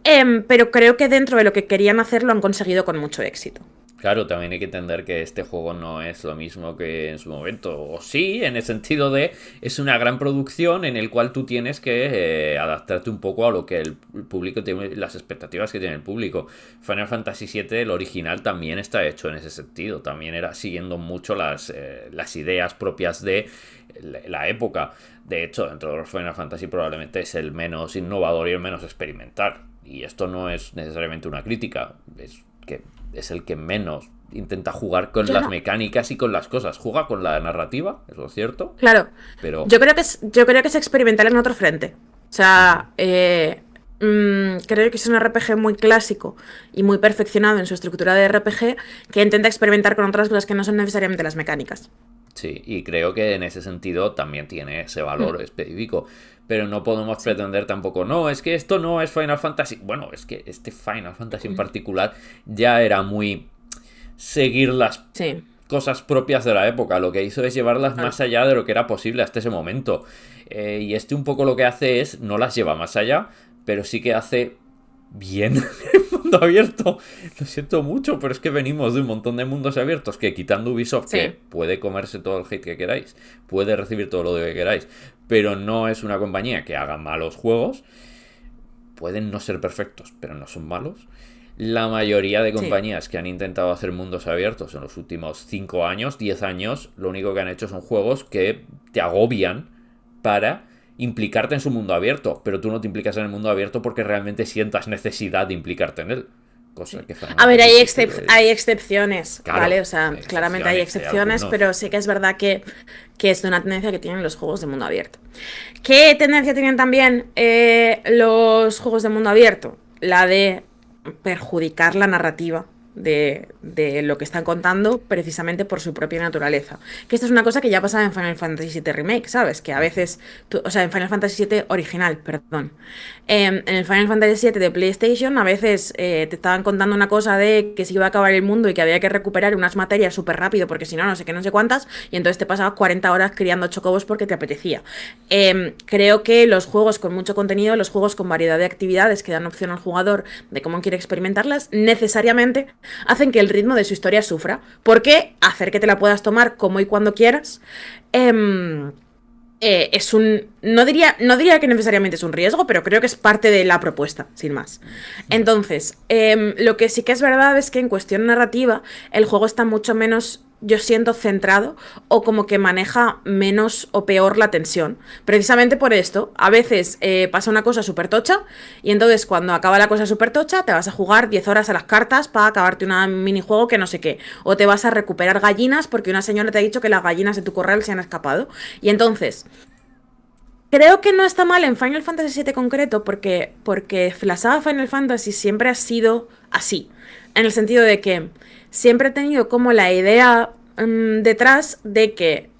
Pero creo que dentro de lo que querían hacer lo han conseguido con mucho éxito. Claro, también hay que entender que este juego no es lo mismo que en su momento. O sí, en el sentido de es una gran producción en el cual tú tienes que adaptarte un poco a lo que el público tiene, las expectativas que tiene el público. Final Fantasy VII, el original, también está hecho en ese sentido. También era siguiendo mucho las ideas propias de la época. De hecho, dentro de los Final Fantasy probablemente es el menos innovador y el menos experimental. Y esto no es necesariamente una crítica. Es que es el que menos intenta jugar con las mecánicas y con las cosas. Juega con la narrativa, eso es cierto. Claro. Pero yo creo que es experimental en otro frente. O sea, creo que es un RPG muy clásico y muy perfeccionado en su estructura de RPG que intenta experimentar con otras cosas que no son necesariamente las mecánicas. sí, y creo que en ese sentido también tiene ese valor específico. Pero no podemos pretender tampoco, no, es que esto no es Final Fantasy. Bueno, es que este Final Fantasy en particular ya era muy seguir las cosas propias de la época. Lo que hizo es llevarlas más allá de lo que era posible hasta ese momento. Y este un poco lo que hace es, no las lleva más allá, pero sí que hace bien el mundo abierto. Lo siento mucho, pero es que venimos de un montón de mundos abiertos que, quitando Ubisoft, que puede comerse todo el hate que queráis, puede recibir todo lo que queráis, pero no es una compañía que haga malos juegos. Pueden no ser perfectos, pero no son malos. La mayoría de compañías que han intentado hacer mundos abiertos en los últimos 5 años, 10 años, lo único que han hecho son juegos que te agobian para implicarte en su mundo abierto, pero tú no te implicas en el mundo abierto porque realmente sientas necesidad de implicarte en él. Cosa que a ver, hay excepciones, claro, ¿vale? O sea, claramente hay excepciones, hay pero sí que es verdad que es de una tendencia que tienen los juegos de mundo abierto. ¿Qué tendencia tienen también los juegos de mundo abierto? La de perjudicar la narrativa de lo que están contando precisamente por su propia naturaleza. Que esto es una cosa que ya pasaba en Final Fantasy VII Remake, ¿sabes? Que a veces, o sea, en Final Fantasy VII original, perdón. En el Final Fantasy VII de PlayStation a veces te estaban contando una cosa de que se iba a acabar el mundo y que había que recuperar unas materias súper rápido porque si no, no sé qué, no sé cuántas, y entonces te pasabas 40 horas criando chocobos porque te apetecía. Creo que los juegos con mucho contenido, los juegos con variedad de actividades que dan opción al jugador de cómo quiere experimentarlas, necesariamente hacen que el ritmo de su historia sufra. Porque hacer que te la puedas tomar como y cuando quieras es un... No diría que necesariamente es un riesgo, pero creo que es parte de la propuesta, sin más. Entonces, lo que sí que es verdad es que en cuestión narrativa el juego está mucho menos, yo siento, centrado o como que maneja menos o peor la tensión. Precisamente por esto, a veces pasa una cosa súper tocha y entonces cuando acaba la cosa súper tocha te vas a jugar 10 horas a las cartas para acabarte un minijuego que no sé qué. O te vas a recuperar gallinas porque una señora te ha dicho que las gallinas de tu corral se han escapado. Y entonces... creo que no está mal en Final Fantasy VII concreto porque la saga Final Fantasy siempre ha sido así. En el sentido de que siempre he tenido como la idea detrás de que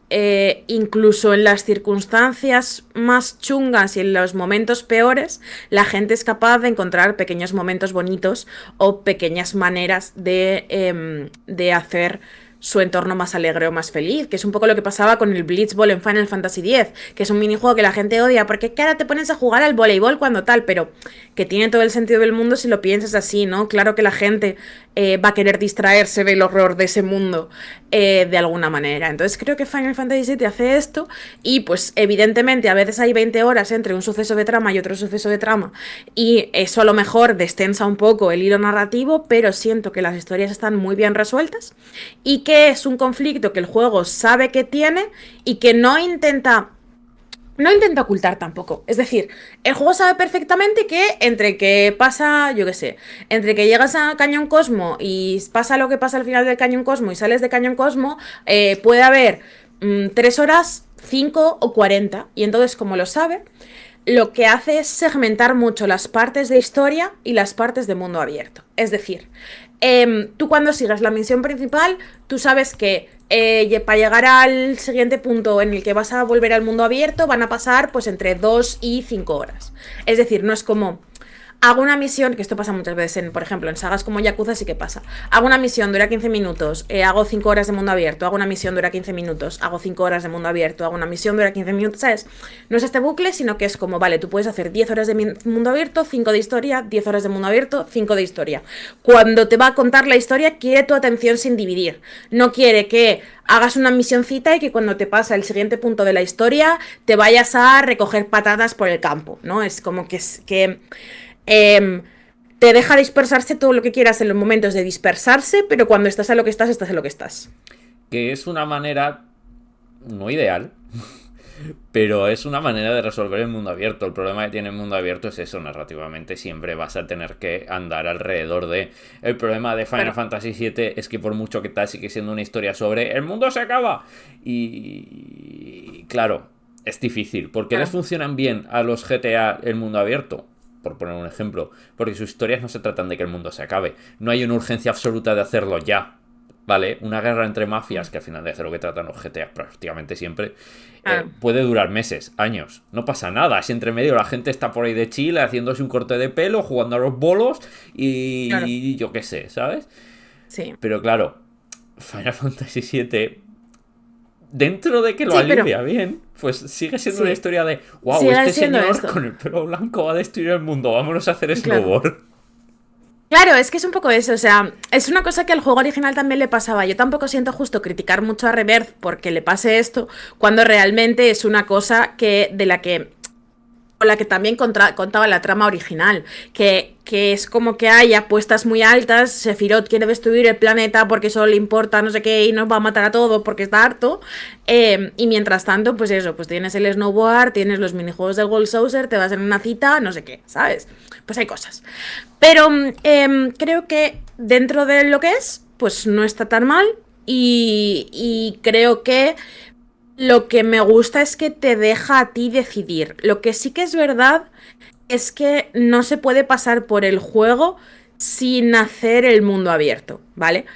incluso en las circunstancias más chungas y en los momentos peores, la gente es capaz de encontrar pequeños momentos bonitos o pequeñas maneras de hacer su entorno más alegre o más feliz, que es un poco lo que pasaba con el Blitzball en Final Fantasy X, que es un minijuego que la gente odia porque ahora te pones a jugar al voleibol cuando tal, pero que tiene todo el sentido del mundo si lo piensas así, ¿no? Claro que la gente va a querer distraerse del horror de ese mundo de alguna manera. Entonces creo que Final Fantasy VII hace esto y pues evidentemente a veces hay 20 horas entre un suceso de trama y otro suceso de trama y eso a lo mejor destensa un poco el hilo narrativo, pero siento que las historias están muy bien resueltas y que es un conflicto que el juego sabe que tiene y que no intenta ocultar tampoco. Es decir, el juego sabe perfectamente que entre que pasa, yo qué sé, entre que llegas a Cañón Cosmo y pasa lo que pasa al final del Cañón Cosmo y sales de Cañón Cosmo, puede haber 3 horas, 5 o 40. Y entonces, como lo sabe, lo que hace es segmentar mucho las partes de historia y las partes de mundo abierto. Es decir, tú cuando sigas la misión principal, tú sabes que para llegar al siguiente punto en el que vas a volver al mundo abierto van a pasar pues entre 2 y 5 horas. Es decir, no es como... hago una misión, que esto pasa muchas veces, por ejemplo, en sagas como Yakuza sí que pasa. Hago una misión, dura 15 minutos, hago 5 horas de mundo abierto, hago una misión, dura 15 minutos, hago 5 horas de mundo abierto, hago una misión, dura 15 minutos, ¿sabes? No es este bucle, sino que es como, vale, tú puedes hacer 10 horas de mundo abierto, 5 de historia, 10 horas de mundo abierto, 5 de historia. Cuando te va a contar la historia, quiere tu atención sin dividir. No quiere que hagas una misioncita y que cuando te pasa el siguiente punto de la historia, te vayas a recoger patatas por el campo, ¿no? Es como te deja dispersarse todo lo que quieras en los momentos de dispersarse, pero cuando estás a lo que estás, estás a lo que estás. Que es una manera no ideal, pero es una manera de resolver el mundo abierto. El problema que tiene el mundo abierto es eso, narrativamente siempre vas a tener que andar alrededor de... El problema de Final Fantasy VII es que por mucho que tal sigue siendo una historia sobre el mundo se acaba. Y claro, es difícil. ¿Por qué les funcionan bien a los GTA el mundo abierto? Por poner un ejemplo, porque sus historias no se tratan de que el mundo se acabe. No hay una urgencia absoluta de hacerlo ya. ¿Vale? Una guerra entre mafias, que al final de lo que tratan los GTA prácticamente siempre, puede durar meses, años. No pasa nada. Si entre medio la gente está por ahí de Chile haciéndose un corte de pelo, jugando a los bolos y yo qué sé, ¿sabes? Sí. Pero claro, Final Fantasy VII, dentro de que lo alivia bien, pues sigue siendo una historia de wow, sigue este señor con el pelo blanco va a destruir el mundo, vámonos a hacer snowboard. Claro, es que es un poco eso, o sea, es una cosa que al juego original también le pasaba. Yo tampoco siento justo criticar mucho a Rebirth porque le pase esto, cuando realmente es una cosa con la que también contaba la trama original, que es como que hay apuestas muy altas, Sephiroth quiere destruir el planeta porque solo le importa no sé qué y nos va a matar a todos porque está harto, y mientras tanto, pues eso, pues tienes el snowboard, tienes los minijuegos del Gold Saucer, te vas en una cita, no sé qué, ¿sabes? Pues hay cosas. Pero creo que dentro de lo que es, pues no está tan mal y creo que lo que me gusta es que te deja a ti decidir. Lo que sí que es verdad es que no se puede pasar por el juego sin hacer el mundo abierto, ¿vale?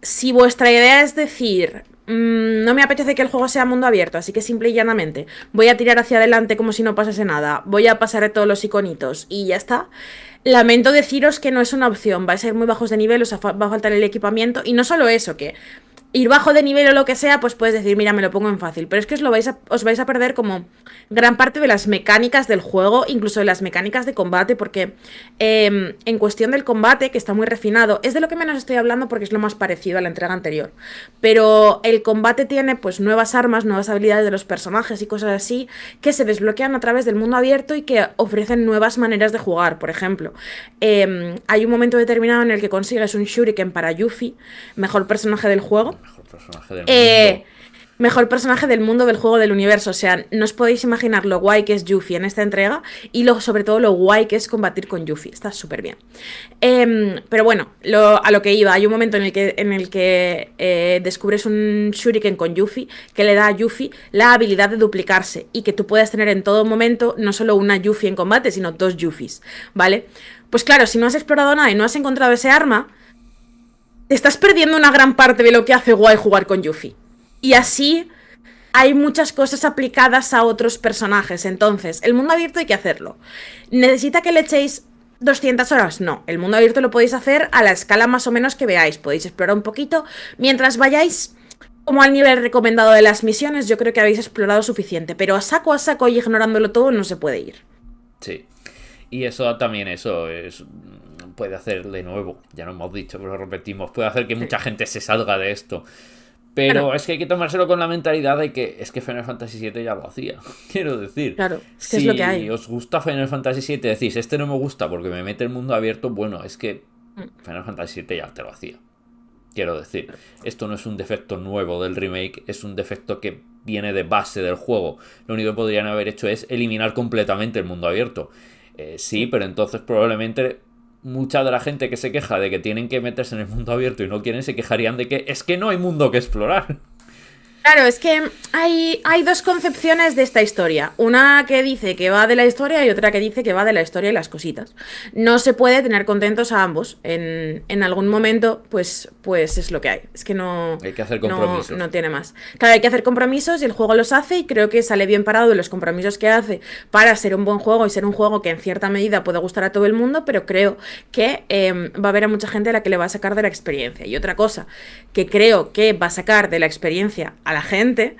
Si vuestra idea es decir, no me apetece que el juego sea mundo abierto, así que simple y llanamente voy a tirar hacia adelante como si no pasase nada, voy a pasar todos los iconitos y ya está. Lamento deciros que no es una opción, vais a ser muy bajos de nivel, os va a faltar el equipamiento y no solo eso, que ir bajo de nivel o lo que sea, pues puedes decir, mira, me lo pongo en fácil. Pero es que os vais a perder como gran parte de las mecánicas del juego, incluso de las mecánicas de combate, porque en cuestión del combate, que está muy refinado, es de lo que menos estoy hablando porque es lo más parecido a la entrega anterior. Pero el combate tiene pues nuevas armas, nuevas habilidades de los personajes y cosas así, que se desbloquean a través del mundo abierto y que ofrecen nuevas maneras de jugar. Por ejemplo, hay un momento determinado en el que consigues un shuriken para Yuffie, mejor personaje del juego. Mejor personaje del mundo. Mejor personaje del mundo, del juego, del universo. O sea, no os podéis imaginar lo guay que es Yuffie en esta entrega y sobre todo lo guay que es combatir con Yuffie. Está súper bien. Pero bueno, a lo que iba. Hay un momento en el que descubres un shuriken con Yuffie que le da a Yuffie la habilidad de duplicarse y que tú puedas tener en todo momento no solo una Yuffie en combate, sino dos Yuffies, ¿vale? Pues claro, si no has explorado nada y no has encontrado ese arma, te estás perdiendo una gran parte de lo que hace guay jugar con Yuffie. Y así hay muchas cosas aplicadas a otros personajes. Entonces, el mundo abierto hay que hacerlo. ¿Necesita que le echéis 200 horas? No, el mundo abierto lo podéis hacer a la escala más o menos que veáis. Podéis explorar un poquito. Mientras vayáis como al nivel recomendado de las misiones, yo creo que habéis explorado suficiente. Pero a saco y ignorándolo todo no se puede ir. Sí. Y eso también, puede hacer de nuevo, ya lo hemos dicho, pero lo repetimos, puede hacer que mucha gente se salga de esto. Pero claro, es que hay que tomárselo con la mentalidad de que es que Final Fantasy VII ya lo hacía. Quiero decir, claro, es que si es lo que hay. os gusta Final Fantasy VII, decís, este no me gusta porque me mete el mundo abierto, bueno, es que Final Fantasy VII ya te lo hacía. Quiero decir, esto no es un defecto nuevo del remake, es un defecto que viene de base del juego. Lo único que podrían haber hecho es eliminar completamente el mundo abierto. Sí, pero entonces probablemente mucha de la gente que se queja de que tienen que meterse en el mundo abierto y no quieren, se quejarían de que es que no hay mundo que explorar. Claro, es que hay dos concepciones de esta historia. Una que dice que va de la historia y otra que dice que va de la historia y las cositas. No se puede tener contentos a ambos. En algún momento, pues es lo que hay. Es que Hay que hacer no compromisos. tiene más. Claro, hay que hacer compromisos y el juego los hace y creo que sale bien parado de los compromisos que hace para ser un buen juego y ser un juego que en cierta medida puede gustar a todo el mundo, pero creo que va a haber a mucha gente a la que le va a sacar de la experiencia. Y otra cosa que creo que va a sacar de la experiencia a la gente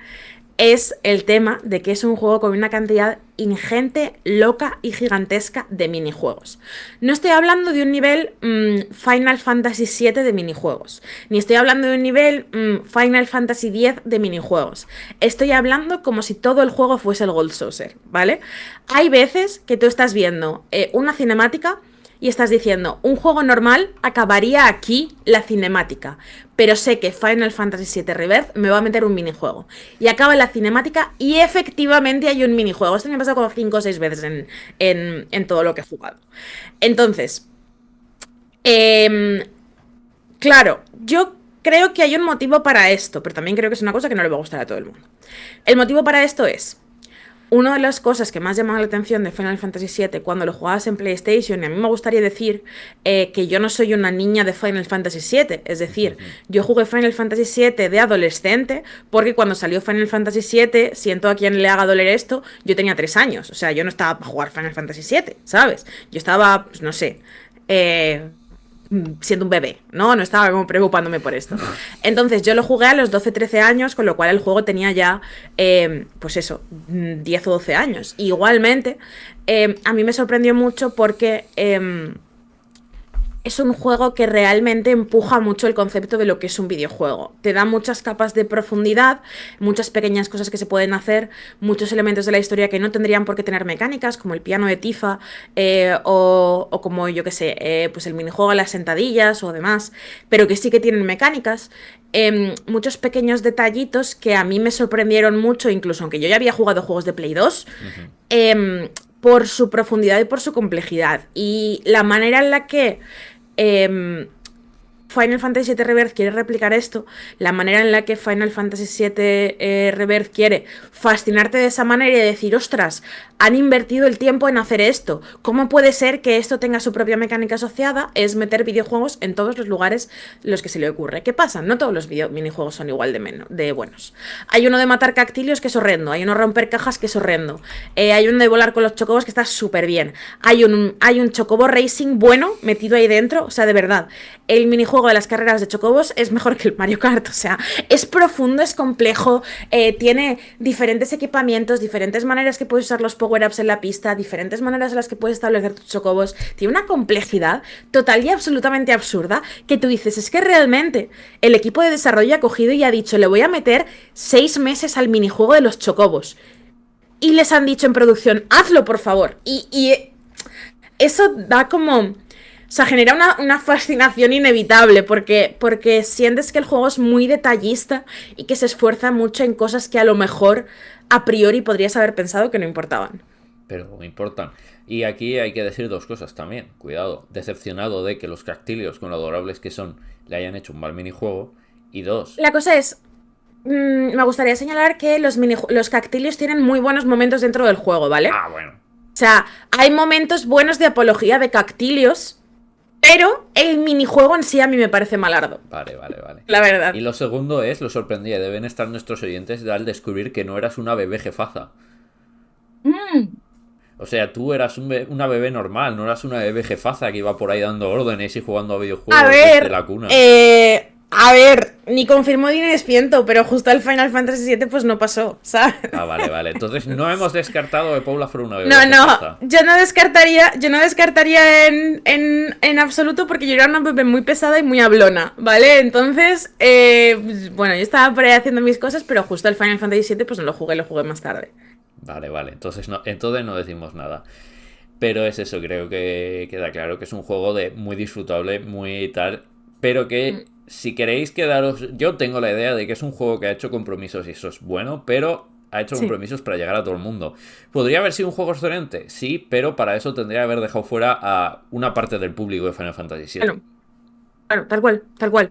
es el tema de que es un juego con una cantidad ingente, loca y gigantesca de minijuegos. No estoy hablando de un nivel Final Fantasy VII de minijuegos, ni estoy hablando de un nivel Final Fantasy X de minijuegos. Estoy hablando como si todo el juego fuese el Gold Saucer, ¿vale? Hay veces que tú estás viendo una cinemática y estás diciendo, un juego normal acabaría aquí la cinemática, pero sé que Final Fantasy VII Rebirth me va a meter un minijuego. Y acaba la cinemática y efectivamente hay un minijuego. Esto me ha pasado como 5 o 6 veces en todo lo que he jugado. Entonces, eh, claro, yo creo que hay un motivo para esto, pero también creo que es una cosa que no le va a gustar a todo el mundo. El motivo para esto es... Una de las cosas que más llamaba la atención de Final Fantasy VII cuando lo jugabas en PlayStation, y a mí me gustaría decir que yo no soy una niña de Final Fantasy VII, es decir, yo jugué Final Fantasy VII de adolescente, porque cuando salió Final Fantasy VII, siento a quien le haga doler esto, yo tenía 3 años, o sea, yo no estaba para jugar Final Fantasy VII, ¿sabes? Yo estaba, pues no sé, siendo un bebé, ¿no? No estaba como preocupándome por esto. Entonces yo lo jugué a los 12 13 años, con lo cual el juego tenía ya, pues eso, 10 o 12 años. Igualmente, a mí me sorprendió mucho porque es un juego que realmente empuja mucho el concepto de lo que es un videojuego. Te da muchas capas de profundidad, muchas pequeñas cosas que se pueden hacer, muchos elementos de la historia que no tendrían por qué tener mecánicas, como el piano de Tifa, o como, yo que sé, pues el minijuego a las sentadillas o demás, pero que sí que tienen mecánicas. Muchos pequeños detallitos que a mí me sorprendieron mucho, incluso aunque yo ya había jugado juegos de Play 2, Ujú. por su profundidad y por su complejidad. Y la manera en la que Final Fantasy VII Rebirth quiere replicar esto, la manera en la que Final Fantasy VII Rebirth quiere fascinarte de esa manera y decir, ostras, han invertido el tiempo en hacer esto. ¿Cómo puede ser que esto tenga su propia mecánica asociada? Es meter videojuegos en todos los lugares los que se le ocurre. ¿Qué pasa? No todos los minijuegos son igual de buenos. Hay uno de matar cactilios que es horrendo, hay uno de romper cajas que es horrendo, hay uno de volar con los chocobos que está súper bien, hay un chocobo racing bueno metido ahí dentro, o sea, de verdad, el minijuego de las carreras de chocobos es mejor que el Mario Kart, o sea, es profundo, es complejo, tiene diferentes equipamientos, diferentes maneras que puedes usar los power-ups en la pista, diferentes maneras en las que puedes establecer tus chocobos, tiene una complejidad total y absolutamente absurda que tú dices, es que realmente el equipo de desarrollo ha cogido y ha dicho, le voy a meter 6 meses al minijuego de los chocobos. Y les han dicho en producción, hazlo por favor. Y eso da como... O sea, genera una fascinación inevitable porque sientes que el juego es muy detallista y que se esfuerza mucho en cosas que a lo mejor a priori podrías haber pensado que no importaban. Pero importan. Y aquí hay que decir dos cosas también. Cuidado, decepcionado de que los cactilios, con lo adorables que son, le hayan hecho un mal minijuego. Y dos, La cosa es, me gustaría señalar que los cactilios tienen muy buenos momentos dentro del juego, ¿vale? ah, bueno, O sea, hay momentos buenos de apología de cactilios, pero el minijuego en sí a mí me parece malardo, vale, vale, vale. la Y verdad. lo segundo es, lo sorprendía, deben estar nuestros oyentes al descubrir que no eras una bebé jefaza. Mm. O sea, tú eras una bebé normal, no eras una bebé jefaza que iba por ahí dando órdenes y jugando a A videojuegos desde ver, la cuna. ni confirmo ni desmiento, pero justo el Final Fantasy VII pues no pasó, ¿sabes? Ah, vale, vale. Entonces no hemos descartado que Paula fuera una bebé No, no, jefaza. yo no descartaría en absoluto porque yo era una bebé muy pesada y muy hablona, ¿vale? Entonces, pues, bueno, yo estaba por ahí haciendo mis cosas, pero justo el Final Fantasy VII pues no lo jugué más tarde. Vale, vale. Entonces no decimos nada. Pero es eso, creo que queda claro que es un juego de muy disfrutable, muy tal. Pero Mm, que si queréis quedaros. Yo tengo la idea de que es un juego que ha hecho compromisos y eso es bueno, pero ha hecho sí, compromisos para llegar a todo el mundo. ¿Podría haber sido un juego excelente? Sí, pero para eso tendría que haber dejado fuera a una parte del público de Final Fantasy VII. claro, claro, tal cual, tal cual.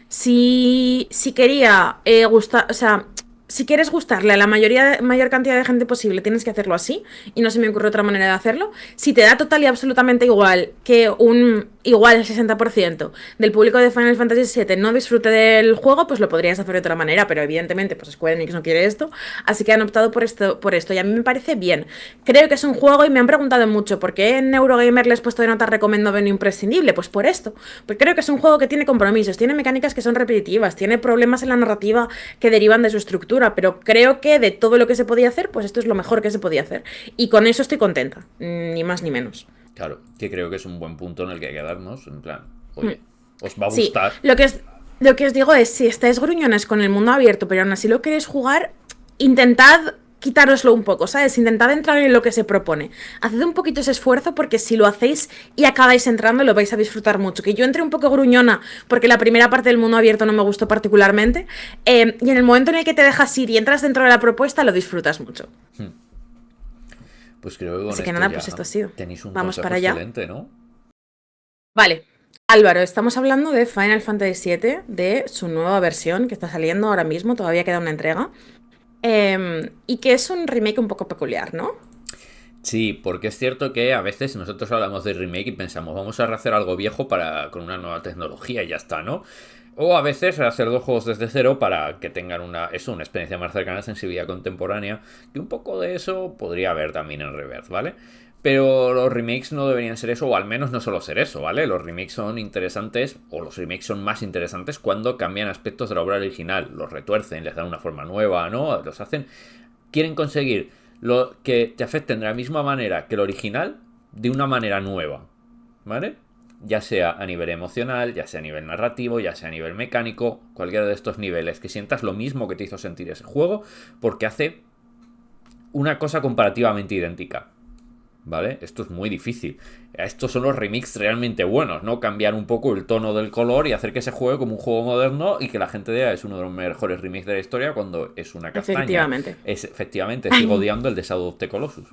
Si quería gustar, o sea, si quieres gustarle a la mayor cantidad de gente posible, tienes que hacerlo así, y no se me ocurre otra manera de hacerlo. Si te da total y absolutamente igual que un igual el 60% del público de Final Fantasy VII no disfrute del juego, pues lo podrías hacer de otra manera, pero evidentemente pues Square Enix no quiere esto, así que han optado por esto, y a mí me parece bien. Creo que es un juego, y me han preguntado mucho por qué en Eurogamer les he puesto de nota recomendable no imprescindible, pues por esto, porque creo que es un juego que tiene compromisos, tiene mecánicas que son repetitivas, tiene problemas en la narrativa que derivan de su estructura, pero creo que de todo lo que se podía hacer, pues esto es lo mejor que se podía hacer, y con eso estoy contenta, ni más ni menos. Claro, que creo que es un buen punto en el que hay que darnos. En plan, Mm. oye, os va a Sí, gustar. lo que os digo es, si estáis gruñones con el mundo abierto, pero aún así lo queréis jugar, intentad quitároslo un poco, ¿sabes? Intentad entrar en lo que se propone. Haced un poquito ese esfuerzo, porque si lo hacéis y acabáis entrando, lo vais a disfrutar mucho. Que yo entré un poco gruñona porque la primera parte del mundo abierto no me gustó particularmente, y en el momento en el que te dejas ir y entras dentro de la propuesta, lo disfrutas mucho. Pues creo que con Así que esto nada, ya pues esto ha sido. tenéis un Vamos consejo para allá. excelente, ¿no? Vale. Álvaro, estamos hablando de Final Fantasy VII, de su nueva versión que está saliendo ahora mismo, todavía queda una entrega, y que es un remake un poco peculiar, ¿no? Sí, porque es cierto que a veces nosotros hablamos de remake y pensamos, vamos a rehacer algo viejo con una nueva tecnología y ya está, ¿no? O a veces rehacer dos juegos desde cero para que tengan una experiencia más cercana a sensibilidad contemporánea, que un poco de eso podría haber también en Reverse, ¿vale? Pero los remakes no deberían ser eso, o al menos no solo ser eso, ¿vale? Los remakes son interesantes, o los remakes son más interesantes cuando cambian aspectos de la obra original, los retuercen, les dan una forma nueva, ¿no? Los hacen... Quieren conseguir que te afecten de la misma manera que el original, de una manera nueva, ¿vale? Ya sea a nivel emocional, ya sea a nivel narrativo, ya sea a nivel mecánico, cualquiera de estos niveles, que sientas lo mismo que te hizo sentir ese juego, porque hace una cosa comparativamente idéntica. ¿Vale? Esto es muy difícil. Estos son los remakes realmente buenos, ¿no? Cambiar un poco el tono del color y hacer que se juegue como un juego moderno y que la gente diga es uno de los mejores remakes de la historia cuando es una castaña. Efectivamente. Es, efectivamente, sigo odiando el de Shadow of the Colossus.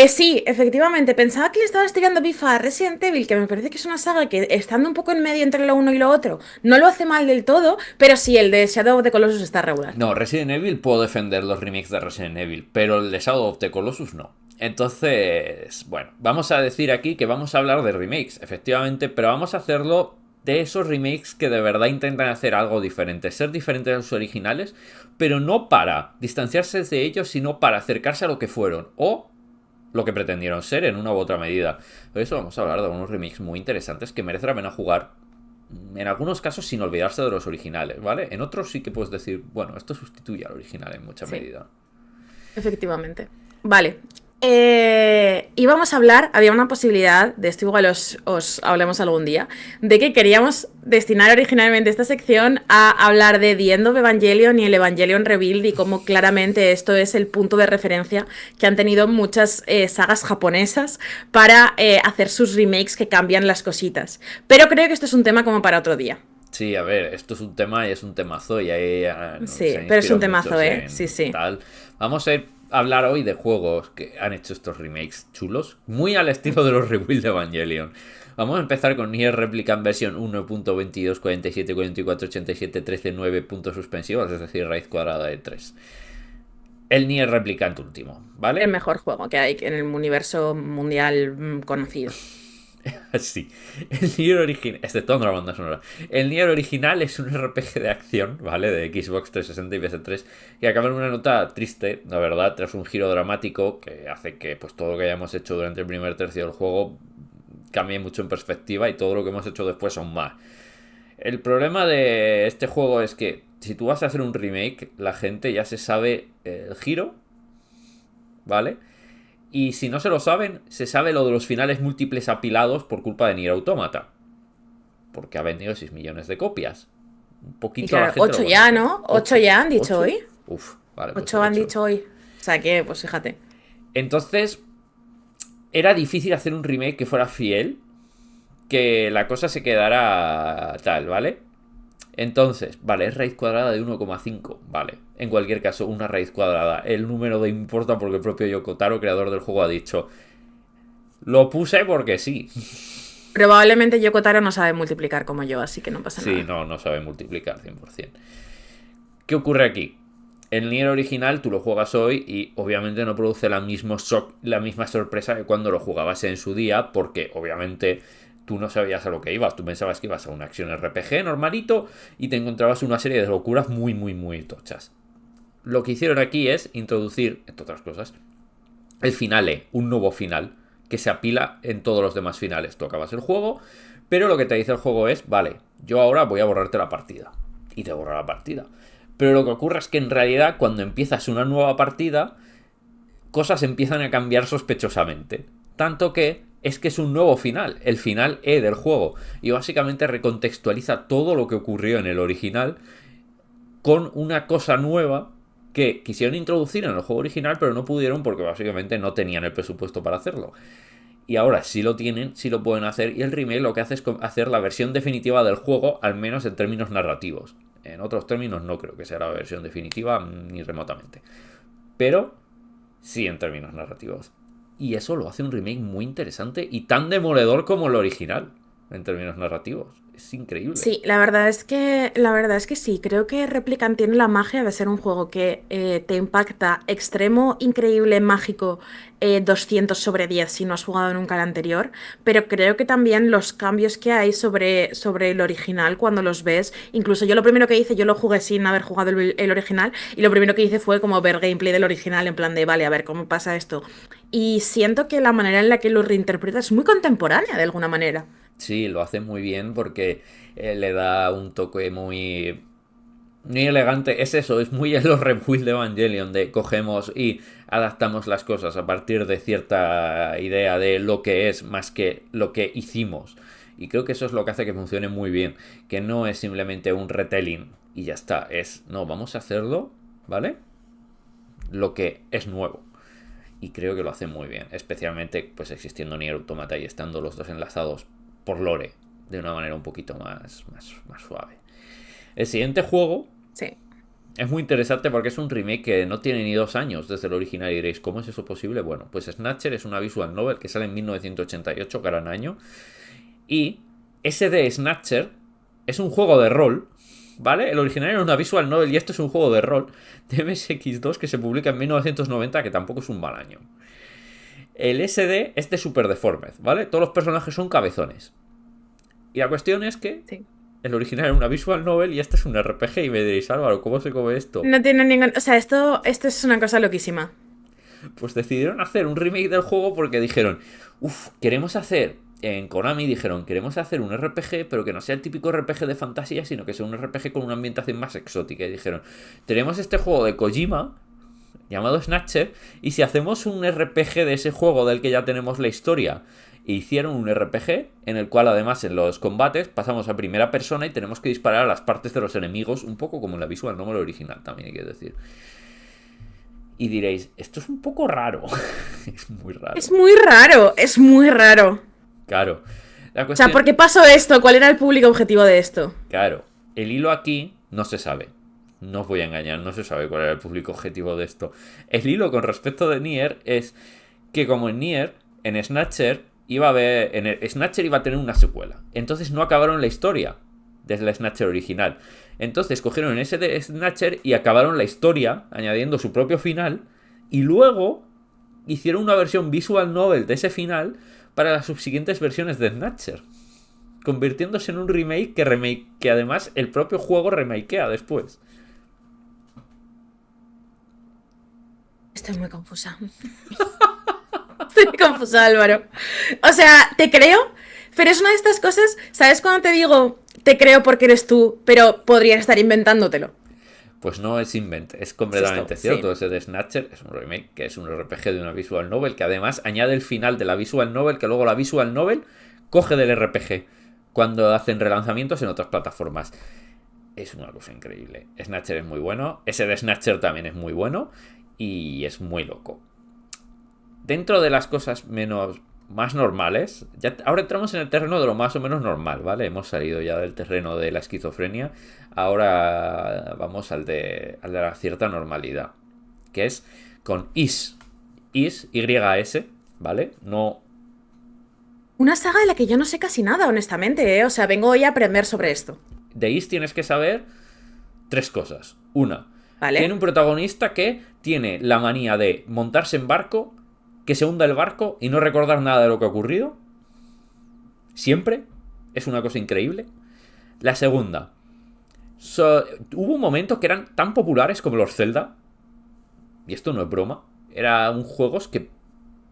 Sí, efectivamente. Pensaba que le estabas tirando bifa a Resident Evil, que me parece que es una saga que, estando un poco en medio entre lo uno y lo otro, no lo hace mal del todo, pero sí, el de Shadow of the Colossus está regular. No, Resident Evil puedo defender los remakes de Resident Evil, pero el de Shadow of the Colossus no. Entonces, bueno, vamos a decir aquí que vamos a hablar de remakes, efectivamente, pero vamos a hacerlo de esos remakes que de verdad intentan hacer algo diferente, ser diferentes a los originales, pero no para distanciarse de ellos, sino para acercarse a lo que fueron o lo que pretendieron ser en una u otra medida. Por eso vamos a hablar de unos remakes muy interesantes que merece la pena jugar, en algunos casos sin olvidarse de los originales, ¿vale? En otros sí que puedes decir, bueno, esto sustituye al original en mucha Sí, medida. efectivamente. Vale. Y vamos a hablar, había una posibilidad, de esto igual os hablemos algún día, de que queríamos destinar originalmente esta sección a hablar de The End of Evangelion y el Evangelion Rebuild, y cómo claramente esto es el punto de referencia que han tenido muchas sagas japonesas para hacer sus remakes que cambian las cositas. Pero creo que esto es un tema como para otro día. Sí, a ver, esto es un tema y es un temazo y ahí se Sí, han pero es un inspirado temazo, muchos ¿eh? Sí, en sí. tal. Vamos a hablar hoy de juegos que han hecho estos remakes chulos, muy al estilo de los rebuild de Evangelion. Vamos a empezar con Nier Replicant versión 1.22, 47, 44, 87, 13, 9 puntos suspensivos, es decir, raíz cuadrada de 3. El Nier Replicant último, El ¿vale? mejor juego que hay en el universo mundial conocido. Sí, el Nier original, exceptuando la banda sonora. El Nier original es un RPG de acción, ¿vale? De Xbox 360 y PS3, que acaba en una nota triste, la verdad, tras un giro dramático que hace que pues todo lo que hayamos hecho durante el primer tercio del juego cambie mucho en perspectiva y todo lo que hemos hecho después aún más. El problema de este juego es que si tú vas a hacer un remake, la gente ya se sabe el giro, ¿vale? Y si no se lo saben, se sabe lo de los finales múltiples apilados por culpa de Nier Automata. Porque ha vendido 6 millones de copias. Un Y poquito a la claro, gente lo 8 ya, conoce. ¿no? 8 ¿8? ya han dicho ¿8? hoy. Uf, vale, pues 8 han 8. dicho hoy. O sea que, pues fíjate. Entonces, era difícil hacer un remake que fuera fiel. Que la cosa se quedara tal, ¿vale? Entonces, vale, es raíz cuadrada de 1,5. Vale, en cualquier caso, una raíz cuadrada. El número de importa porque el propio Yoko Taro, creador del juego, ha dicho: lo puse porque sí. Probablemente Yoko Taro no sabe multiplicar como yo, así que no pasa Sí, nada. no sabe multiplicar 100%. ¿Qué ocurre aquí? El Nier original tú lo juegas hoy y obviamente no produce la misma sorpresa que cuando lo jugabas en su día, porque obviamente tú no sabías a lo que ibas. Tú pensabas que ibas a una acción RPG normalito y te encontrabas una serie de locuras muy, muy, muy tochas. Lo que hicieron aquí es introducir, entre otras cosas, el finale, un nuevo final, que se apila en todos los demás finales. Tú acabas el juego, pero lo que te dice el juego es, vale, yo ahora voy a borrarte la partida. Y te borra la partida. Pero lo que ocurre es que en realidad cuando empiezas una nueva partida, cosas empiezan a cambiar sospechosamente. Tanto que es un nuevo final, el final E del juego. Y básicamente recontextualiza todo lo que ocurrió en el original con una cosa nueva que quisieron introducir en el juego original, pero no pudieron porque básicamente no tenían el presupuesto para hacerlo. Y ahora sí lo tienen, sí lo pueden hacer, y el remake lo que hace es hacer la versión definitiva del juego, al menos en términos narrativos. En otros términos no creo que sea la versión definitiva ni remotamente. Pero sí en términos narrativos. Y eso lo hace un remake muy interesante y tan demoledor como el original, en términos narrativos. Es increíble. Sí, la verdad es que sí. Creo que Replicant tiene la magia de ser un juego que te impacta extremo, increíble, mágico, 200 sobre 10 si no has jugado nunca el anterior. Pero creo que también los cambios que hay sobre el original cuando los ves. Incluso yo lo primero que hice, yo lo jugué sin haber jugado el original. Y lo primero que hice fue como ver gameplay del original en plan de, vale, a ver cómo pasa esto. Y siento que la manera en la que lo reinterpreta es muy contemporánea de alguna manera. Sí, lo hace muy bien porque le da un toque muy elegante. Es eso, es muy en los rebuilds de Evangelion, de cogemos y adaptamos las cosas a partir de cierta idea de lo que es más que lo que hicimos. Y creo que eso es lo que hace que funcione muy bien. Que no es simplemente un retelling y ya está. Es, no, vamos a hacerlo, ¿vale? Lo que es nuevo. Y creo que lo hace muy bien. Especialmente pues existiendo Nier Automata y estando los dos enlazados por lore de una manera un poquito más suave. El siguiente juego Sí. es muy interesante porque es un remake que no tiene ni 2 años desde el original y diréis, ¿cómo es eso posible? Bueno, pues Snatcher es una visual novel que sale en 1988, gran año, y SD Snatcher es un juego de rol, ¿vale? El original era una visual novel y esto es un juego de rol de MSX2 que se publica en 1990, que tampoco es un mal año. El SD es de Super Deformed, ¿vale? Todos los personajes son cabezones. Y la cuestión es que Sí. el original era una visual novel y este es un RPG. Y me diréis, Álvaro, ¿cómo se come esto? No tiene ningún... O sea, esto es una cosa loquísima. Pues decidieron hacer un remake del juego porque dijeron, queremos hacer... En Konami dijeron, queremos hacer un RPG, pero que no sea el típico RPG de fantasía, sino que sea un RPG con una ambientación más exótica. Y dijeron, tenemos este juego de Kojima, llamado Snatcher, y si hacemos un RPG de ese juego del que ya tenemos la historia, e hicieron un RPG en el cual además en los combates pasamos a primera persona y tenemos que disparar a las partes de los enemigos, un poco como en la visual novel original, también hay que decir. Y diréis, esto es un poco raro. Es muy raro. Es muy raro, es muy raro. Claro. La O sea, cuestión, ¿por qué pasó esto? ¿Cuál era el público objetivo de esto? claro, el hilo aquí no se sabe. No os voy a engañar, no se sabe cuál era el público objetivo de esto. El hilo con respecto de Nier es que como en Nier, en Snatcher iba a haber. En el Snatcher iba a tener una secuela. Entonces no acabaron la historia desde el Snatcher original. Entonces cogieron ese de Snatcher y acabaron la historia, añadiendo su propio final. Y luego hicieron una versión visual novel de ese final para las subsiguientes versiones de Snatcher. Convirtiéndose en un que además el propio juego remakea después. Estoy muy confusa. Estoy muy confusa, Álvaro. O sea, te creo, pero es una de estas cosas, ¿sabes cuando te digo, te creo porque eres tú, pero podrías estar inventándotelo? Pues no es invent, es Es esto, completamente sí. cierto. Ese de Snatcher es un remake que es un RPG de una visual novel que además añade el final de la visual novel que luego la visual novel coge del RPG cuando hacen relanzamientos en otras plataformas. Es una cosa increíble. Snatcher es muy bueno, ese de Snatcher también es muy bueno y es muy loco. Dentro de las cosas menos más normales, ya ahora entramos en el terreno de lo más o menos normal, ¿vale? Hemos salido ya del terreno de la esquizofrenia, ahora vamos al de la cierta normalidad, que es con Is, YS, ¿vale? No Una saga de la que yo no sé casi nada, honestamente, ¿eh? O sea, vengo hoy a aprender sobre esto. De Is tienes que saber tres cosas. Una, tiene ¿Vale? un protagonista que tiene la manía de montarse en barco, que se hunda el barco y no recordar nada de lo que ha ocurrido. Siempre. Es una cosa increíble. La segunda, hubo momentos que eran tan populares como los Zelda. Y esto no es broma. Eran juegos que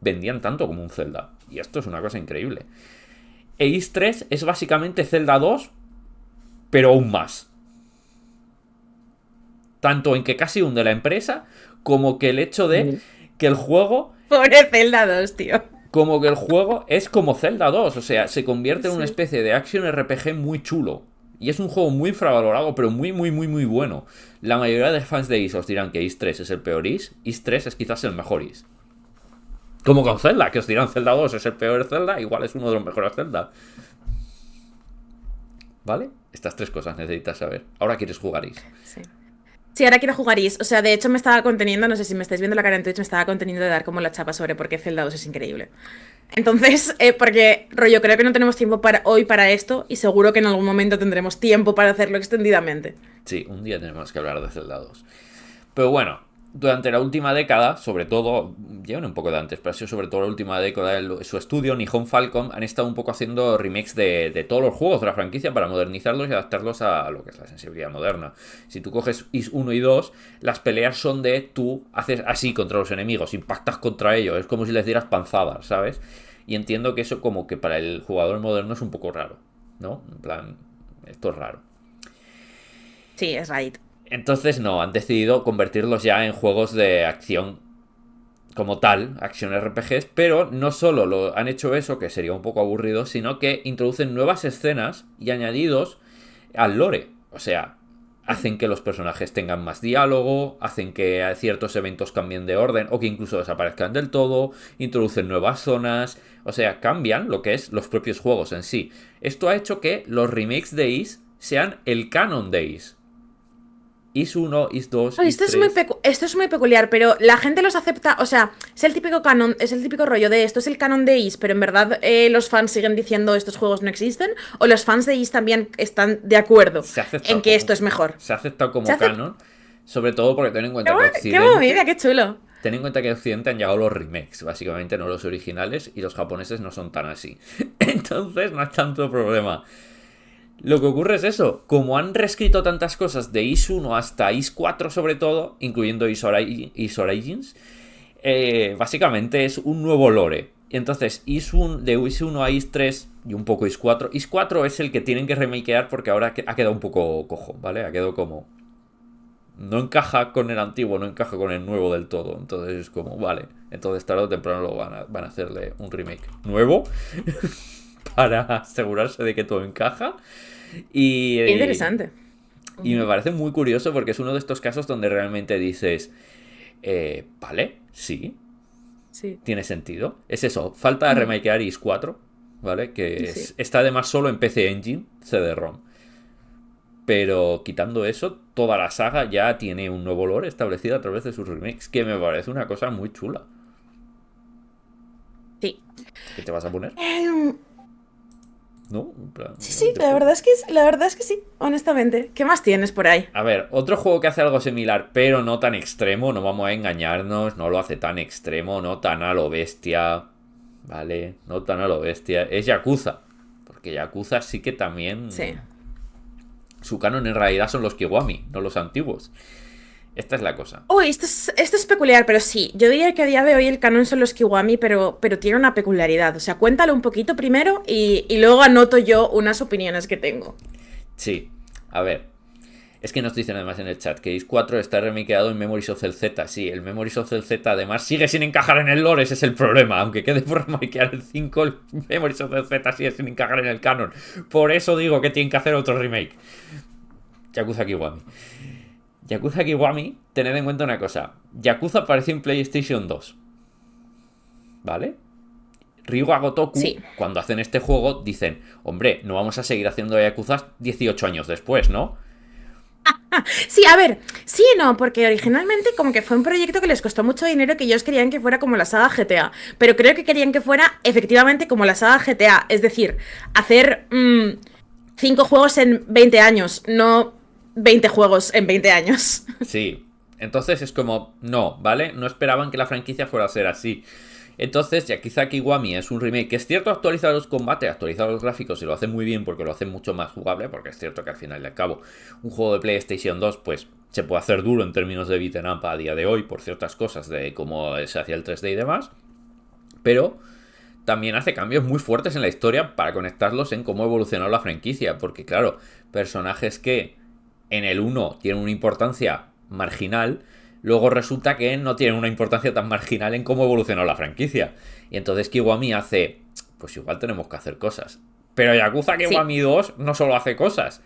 vendían tanto como un Zelda. Y esto es una cosa increíble. Is 3 es básicamente Zelda 2, pero aún más. Tanto en que casi hunde la empresa, como que el hecho de que el juego Pobre Zelda 2, tío. como que el juego es como Zelda 2, o sea, se convierte en una Sí. especie de action RPG muy chulo. Y es un juego muy infravalorado, pero muy, muy, muy, muy bueno. La mayoría de fans de Is os dirán que Is 3 es el peor Is. Is 3 es quizás el mejor Is. Como con Zelda, que os dirán Zelda 2 es el peor Zelda, igual es uno de los mejores Zelda. ¿Vale? Estas tres cosas necesitas saber. Ahora quieres jugar Is. Sí. Sí, ahora quiero jugar Is. O sea, de hecho me estaba conteniendo, no sé si me estáis viendo la cara en Twitch, me estaba conteniendo de dar como la chapa sobre por qué Zelda 2 es increíble. Entonces, porque, rollo, creo que no tenemos tiempo para hoy para esto y seguro que en algún momento tendremos tiempo para hacerlo extendidamente. Sí, un día tenemos que hablar de Zelda 2. Pero bueno, durante la última década, sobre todo, llevan un poco de antes, pero ha sido sobre todo la última década, su estudio, Nihon Falcom, han estado un poco haciendo remakes de todos los juegos de la franquicia para modernizarlos y adaptarlos a lo que es la sensibilidad moderna. Si tú coges Is 1 y 2, las peleas son de tú haces así contra los enemigos, impactas contra ellos, es como si les dieras panzadas, ¿sabes? Y entiendo que eso como que para el jugador moderno es un poco raro, ¿no? En plan, esto es raro. Sí, es right. Entonces no, han decidido convertirlos ya en juegos de acción como tal, acción RPGs, pero no solo lo han hecho eso, que sería un poco aburrido, sino que introducen nuevas escenas y añadidos al lore. O sea, hacen que los personajes tengan más diálogo, hacen que ciertos eventos cambien de orden o que incluso desaparezcan del todo, introducen nuevas zonas, o sea, cambian lo que es los propios juegos en sí. Esto ha hecho que los remakes de Is sean el canon de Is. Is 1, Is 2, Ay, Is 3. esto es muy peculiar, pero la gente los acepta, o sea, es el típico canon, es el típico rollo de esto es el canon de Is, pero en verdad los fans siguen diciendo estos juegos no existen, o los fans de Is también están de acuerdo Se ha en aceptado que como, esto es mejor. se ha aceptado Se como hace... canon, sobre todo porque ten en ¡Qué, cuenta que qué Occidente. movida, qué chulo! Ten en cuenta que a Occidente han llegado los remakes, básicamente no los originales, y los japoneses no son tan así. Entonces no hay tanto problema. Lo que ocurre es eso, como han reescrito tantas cosas de Is 1 hasta Is 4 sobre todo, incluyendo Is Origins, básicamente es un nuevo lore. Entonces, de Is 1 a Is 3 y un poco Is 4. Is 4 es el que tienen que remakear porque ahora ha quedado un poco cojo, ¿vale? Ha quedado como... No encaja con el antiguo, no encaja con el nuevo del todo. Entonces es como, vale. Entonces tarde o temprano van a hacerle un remake nuevo para asegurarse de que todo encaja. Y, Qué y, interesante. y me Ujú. parece muy curioso porque es uno de estos casos donde realmente dices, vale, sí, Sí, tiene sentido. Es eso, falta de mm, remakear Is 4, ¿vale? sí. Está además solo en PC Engine, CD-ROM. Pero quitando eso, toda la saga ya tiene un nuevo lore establecido a través de sus remakes, que me parece una cosa muy chula. Sí. ¿Qué te vas a poner? Em, ¿No? En plan, sí, no sí, te la explico. verdad es que la verdad es que sí, honestamente. ¿Qué más tienes por ahí? A ver, otro juego que hace algo similar, pero no tan extremo, no vamos a engañarnos, no lo hace tan extremo, no tan a lo bestia, ¿vale? No tan a lo bestia, es Yakuza. Porque Yakuza sí que Sí. también... Su canon en realidad son los Kiwami, no los antiguos. Esta es la cosa. Uy, esto es peculiar, pero sí. Yo diría que a día de hoy el canon son los Kiwami, pero tiene una peculiaridad. O sea, cuéntalo un poquito primero y luego anoto yo unas opiniones que tengo. Sí, a ver, es que nos dicen además en el chat que Is 4 está remakeado en Memories of the Z. Sí, el Memories of the Z además sigue sin encajar en el lore, ese es el problema. Aunque quede por remakear el 5, el Memories of the Z sigue sin encajar en el canon. Por eso digo que tienen que hacer otro remake. Yakuza Kiwami. Yakuza Kiwami, tened en cuenta una cosa. Yakuza apareció en PlayStation 2. ¿Vale? Ryuga Gotoku, Sí. cuando hacen este juego, dicen: hombre, no vamos a seguir haciendo Yakuza 18 años después, ¿no? Sí, a ver, sí y no, porque originalmente como que fue un proyecto que les costó mucho dinero, que ellos querían que fuera como la saga GTA, pero creo que querían que fuera efectivamente como la saga GTA, es decir, hacer 5 juegos en 20 años, no 20 juegos en 20 años. Sí. Entonces es como, no, ¿vale? No esperaban que la franquicia fuera a ser así. Entonces, Yakuza Kiwami es un remake que es cierto, actualiza los combates, actualiza los gráficos y lo hace muy bien porque lo hace mucho más jugable, porque es cierto que al final y al cabo un juego de PlayStation 2 pues se puede hacer duro en términos de beat'em up a día de hoy por ciertas cosas de cómo se hacía el 3D y demás, pero también hace cambios muy fuertes en la historia para conectarlos en cómo ha evolucionado la franquicia, porque claro, personajes que en el uno tienen una importancia marginal, luego resulta que no tienen una importancia tan marginal en cómo evolucionó la franquicia. Y entonces Kiwami hace, pues igual tenemos que hacer cosas. Pero Yakuza Sí. Kiwami 2 no solo hace cosas.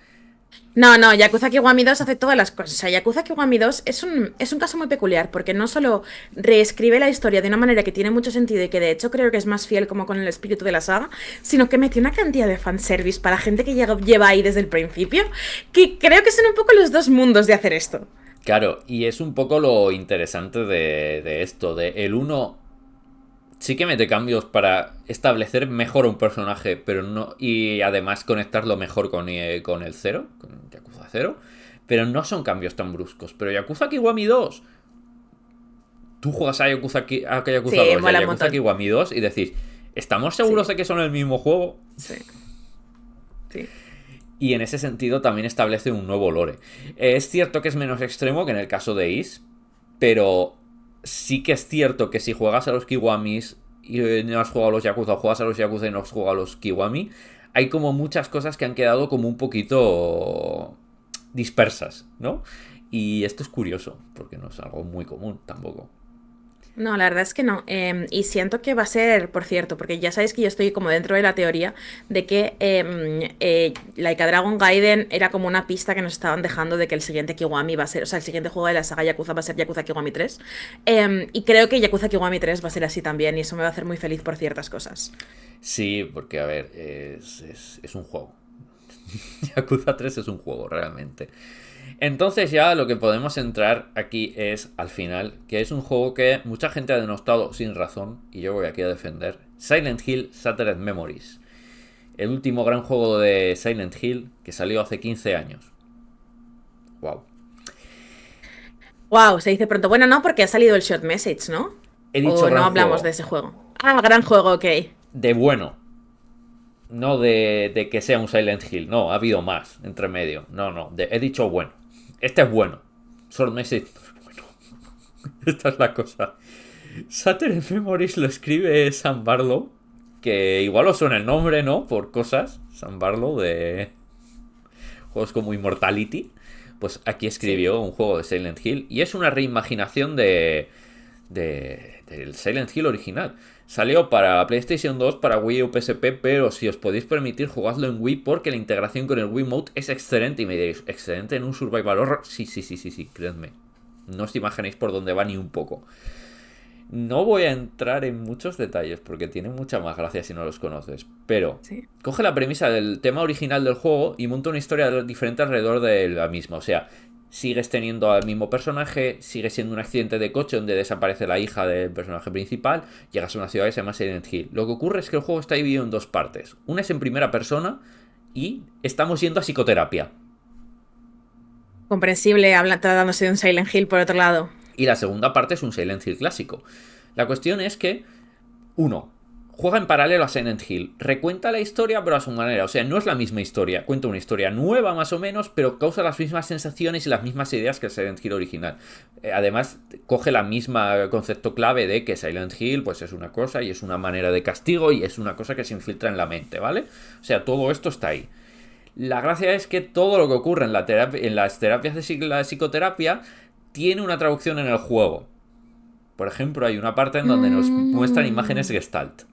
No, no, Yakuza Kiwami 2 hace todas las cosas. O sea, Yakuza Kiwami 2 es un caso muy peculiar porque no solo reescribe la historia de una manera que tiene mucho sentido y que de hecho creo que es más fiel como con el espíritu de la saga, sino que metió una cantidad de fanservice para gente que lleva ahí desde el principio, que creo que son un poco los dos mundos de hacer esto. Claro, y es un poco lo interesante de esto, de el uno sí que mete cambios para establecer mejor a un personaje, pero no. Y además conectarlo mejor con el cero, con Yakuza 0. Pero no son cambios tan bruscos. Pero Yakuza Kiwami 2, tú juegas a Yakuza Sí, 2 y a mola un Yakuza montón. Kiwami 2 y decís, ¿estamos seguros Sí, de que son el mismo juego? sí, sí. Y en ese sentido también establece un nuevo lore. Es cierto que es menos extremo que en el caso de Is, pero sí que es cierto que si juegas a los Kiwamis y no has jugado a los Yakuza, o juegas a los Yakuza y no has jugado a los Kiwami, hay como muchas cosas que han quedado como un poquito dispersas, ¿no? Y esto es curioso, porque no es algo muy común tampoco. No, la verdad es que no. Y siento que va a ser, por cierto, porque ya sabéis que yo estoy como dentro de la teoría de que Laika Dragon Gaiden era como una pista que nos estaban dejando de que el siguiente Kiwami va a ser, o sea, el siguiente juego de la saga Yakuza va a ser Yakuza Kiwami 3. Y creo que Yakuza Kiwami 3 va a ser así también, y eso me va a hacer muy feliz por ciertas cosas. Sí, porque a ver, es un juego. Yakuza 3 es un juego, realmente. Entonces ya lo que podemos entrar aquí es al final, que es un juego que mucha gente ha denostado sin razón, y yo voy aquí a defender. Silent Hill Shattered Memories. El último gran juego de Silent Hill que salió hace 15 años. Wow. Wow, se dice pronto. Bueno, no, porque ha salido el short message, ¿no? He dicho O no gran hablamos de juego. ese juego. Ah, gran juego, ok. De bueno. No de que sea un Silent Hill. No, ha habido más entre medio. No, no. He dicho bueno. Este es bueno. Short Message no es bueno. Esta es la cosa. Shattered Memories lo escribe Sam Barlow, que igual os suena el nombre, ¿no? Por cosas. Sam Barlow de juegos como Immortality. Pues aquí Sí. escribió un juego de Silent Hill y es una reimaginación del Silent Hill original. Salió para PlayStation 2, para Wii U, PSP, pero si os podéis permitir, jugadlo en Wii porque la integración con el Wii Mode es excelente. Y me diréis, ¿excelente en un survival horror? Sí, sí, sí, sí, sí, creedme. No os imagináis por dónde va ni un poco. No voy a entrar en muchos detalles porque tiene mucha más gracia si no los conoces, pero Sí. coge la premisa del tema original del juego y monta una historia diferente alrededor de la misma. O sea, sigues teniendo al mismo personaje, sigue siendo un accidente de coche donde desaparece la hija del personaje principal, llegas a una ciudad que se llama Silent Hill. Lo que ocurre es que el juego está dividido en dos partes. Una es en primera persona y estamos yendo a psicoterapia. Comprensible, tratándose de un Silent Hill por otro lado. Y la segunda parte es un Silent Hill clásico. La cuestión es que uno, juega en paralelo a Silent Hill. Recuenta la historia, pero a su manera. O sea, no es la misma historia. Cuenta una historia nueva, más o menos, pero causa las mismas sensaciones y las mismas ideas que el Silent Hill original. Además, coge la misma concepto clave de que Silent Hill, pues es una cosa y es una manera de castigo y es una cosa que se infiltra en la mente, ¿vale? O sea, todo esto está ahí. La gracia es que todo lo que ocurre en las terapias de la psicoterapia tiene una traducción en el juego. Por ejemplo, hay una parte en donde nos muestran imágenes Mm. Gestalt.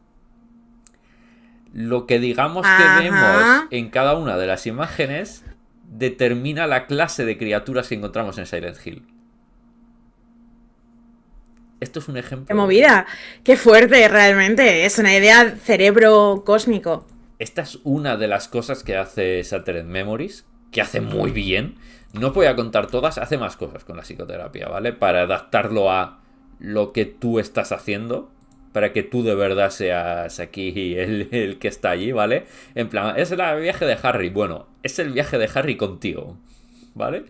Lo que digamos que vemos Ajá. en cada una de las imágenes determina la clase de criaturas que encontramos en Silent Hill. Esto es un Qué ejemplo de... movida. Qué fuerte, realmente. Es una idea cerebro cósmico. Esta es una de las cosas que hace Shattered Memories, que hace muy bien. No voy a contar todas, hace más cosas con la psicoterapia, ¿vale? Para adaptarlo a lo que tú estás haciendo, para que tú de verdad seas aquí el que está allí, ¿vale? En plan, es el viaje de Harry. Bueno, es el viaje de Harry contigo, ¿vale?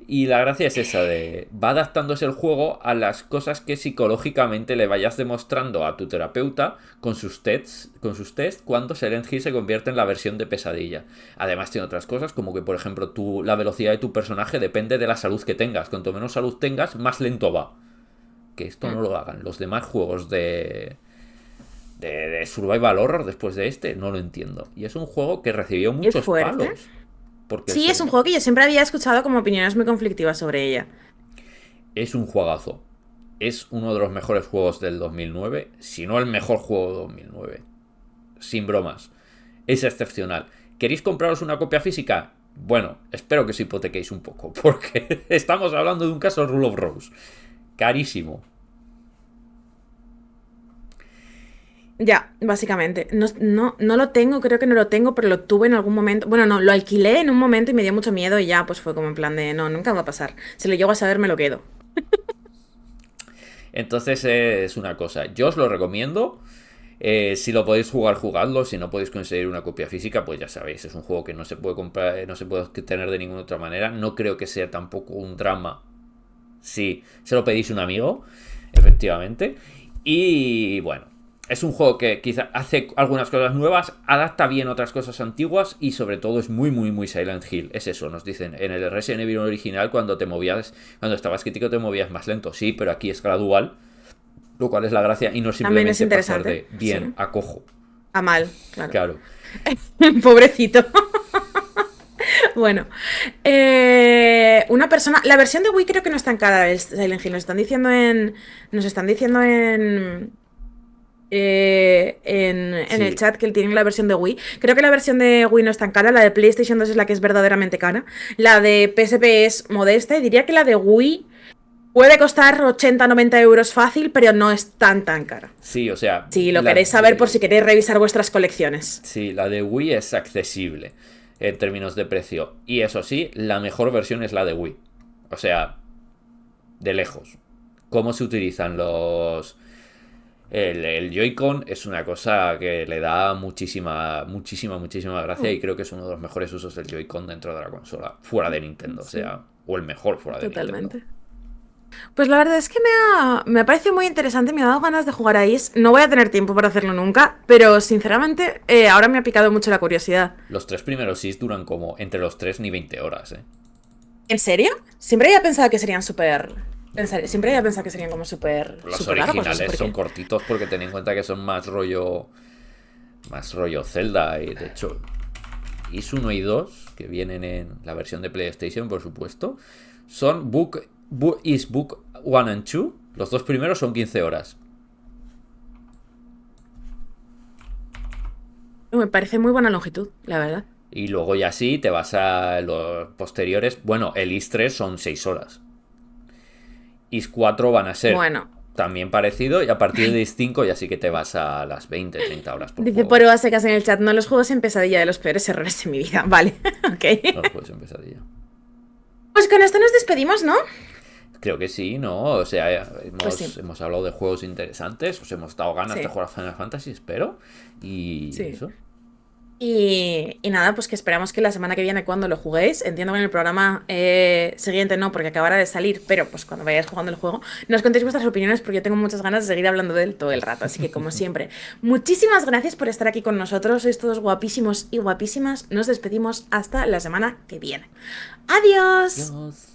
Y la gracia es esa de va adaptándose el juego a las cosas que psicológicamente le vayas demostrando a tu terapeuta con sus tests cuando Silent Hill se convierte en la versión de pesadilla. Además tiene otras cosas como que por ejemplo la velocidad de tu personaje depende de la salud que tengas. Cuanto menos salud tengas, más lento va. Que esto no lo hagan los demás juegos de Survival Horror después de este, no lo entiendo. Y es un juego que recibió Qué muchos fuerte. palos. Porque Sí, es un juego que yo siempre había escuchado como opiniones muy conflictivas sobre ella. es un juegazo. Es uno de los mejores juegos del 2009, si no el mejor juego de 2009. Sin bromas. Es excepcional. ¿Queréis compraros una copia física? Bueno, espero que os hipotequéis un poco, porque estamos hablando de un caso Rule of Rose. Carísimo. Ya, básicamente. No lo tengo, creo que no lo tengo, pero lo tuve en algún momento. Bueno, no, lo alquilé en un momento y me dio mucho miedo y ya pues fue como en plan de, no, nunca va a pasar. Si lo llego a saber, me lo quedo. Entonces es una cosa. Yo os lo recomiendo. Si lo podéis jugar, jugadlo. Si no podéis conseguir una copia física, pues ya sabéis, es un juego que no se puede comprar, no se puede tener de ninguna otra manera. No creo que sea tampoco un drama si se lo pedís a un amigo, efectivamente. Y bueno, es un juego que quizá hace algunas cosas nuevas, adapta bien otras cosas antiguas y sobre todo es muy, muy, muy Silent Hill. Es eso, nos dicen, en el Resident Evil original cuando estabas crítico te movías más lento. Sí, pero aquí es gradual, lo cual es la gracia y no También es simplemente pasar de interesante. bien Sí. a cojo. A mal, claro. Claro. Pobrecito. Bueno, una persona. La versión de Wii creo que no está en cara el Silent Hill. Nos están diciendo en. Nos están diciendo en el Sí, chat que tienen la versión de Wii. Creo que la versión de Wii no es tan cara. La de PlayStation 2 es la que es verdaderamente cara. La de PSP es modesta. Y diría que la de Wii puede costar 80-90 € fácil, pero no es tan cara. sí, o sea, Si lo queréis saber por si queréis revisar vuestras colecciones. sí, la de Wii es accesible en términos de precio. Y eso sí, la mejor versión es la de Wii. O sea, de lejos. Cómo se utilizan el Joy-Con es una cosa que le da muchísima, muchísima, muchísima gracia y creo que es uno de los mejores usos del Joy-Con dentro de la consola, fuera de Nintendo, o Sí, sea, o el mejor fuera de Nintendo. totalmente. Pues la verdad es que me ha parecido muy interesante, me ha dado ganas de jugar a Is. No voy a tener tiempo para hacerlo nunca, pero sinceramente ahora me ha picado mucho la curiosidad. Los tres primeros Ys duran como entre los 3 ni 20 horas, ¿eh? ¿En serio? Siempre había pensado que serían Siempre había pensado que serían como Los súper largos, no sé originales por son qué. cortitos porque ten en cuenta que son más rollo Zelda y de hecho Is 1 y 2 que vienen en la versión de PlayStation, por supuesto, son Is Book 1 and 2. Los dos primeros son 15 horas. Me parece muy buena longitud, la verdad. Y luego ya sí, te vas a los posteriores. Bueno, el Is 3 son 6 horas. Is 4 van a ser Bueno, también parecido. Y a partir de Is 5 ya sí que te vas a las 20-30 horas por dice juego. por secas en el chat, no los juegos en pesadilla de los peores errores de mi vida. Vale, No ok. los puedes empezar ya. Pues con esto nos despedimos, ¿no? Creo que sí, ¿no? O sea, Pues sí, hemos hablado de juegos interesantes. Os hemos dado ganas de sí, jugar a Final Fantasy, espero. Y sí. eso. Y nada, pues que esperamos que la semana que viene cuando lo juguéis, entiendo que en el programa siguiente no, porque acabará de salir, pero pues cuando vayáis jugando el juego, nos contéis vuestras opiniones porque yo tengo muchas ganas de seguir hablando de él todo el rato. Así que como siempre, muchísimas gracias por estar aquí con nosotros, sois todos guapísimos y guapísimas. Nos despedimos hasta la semana que viene. Adiós. Adiós.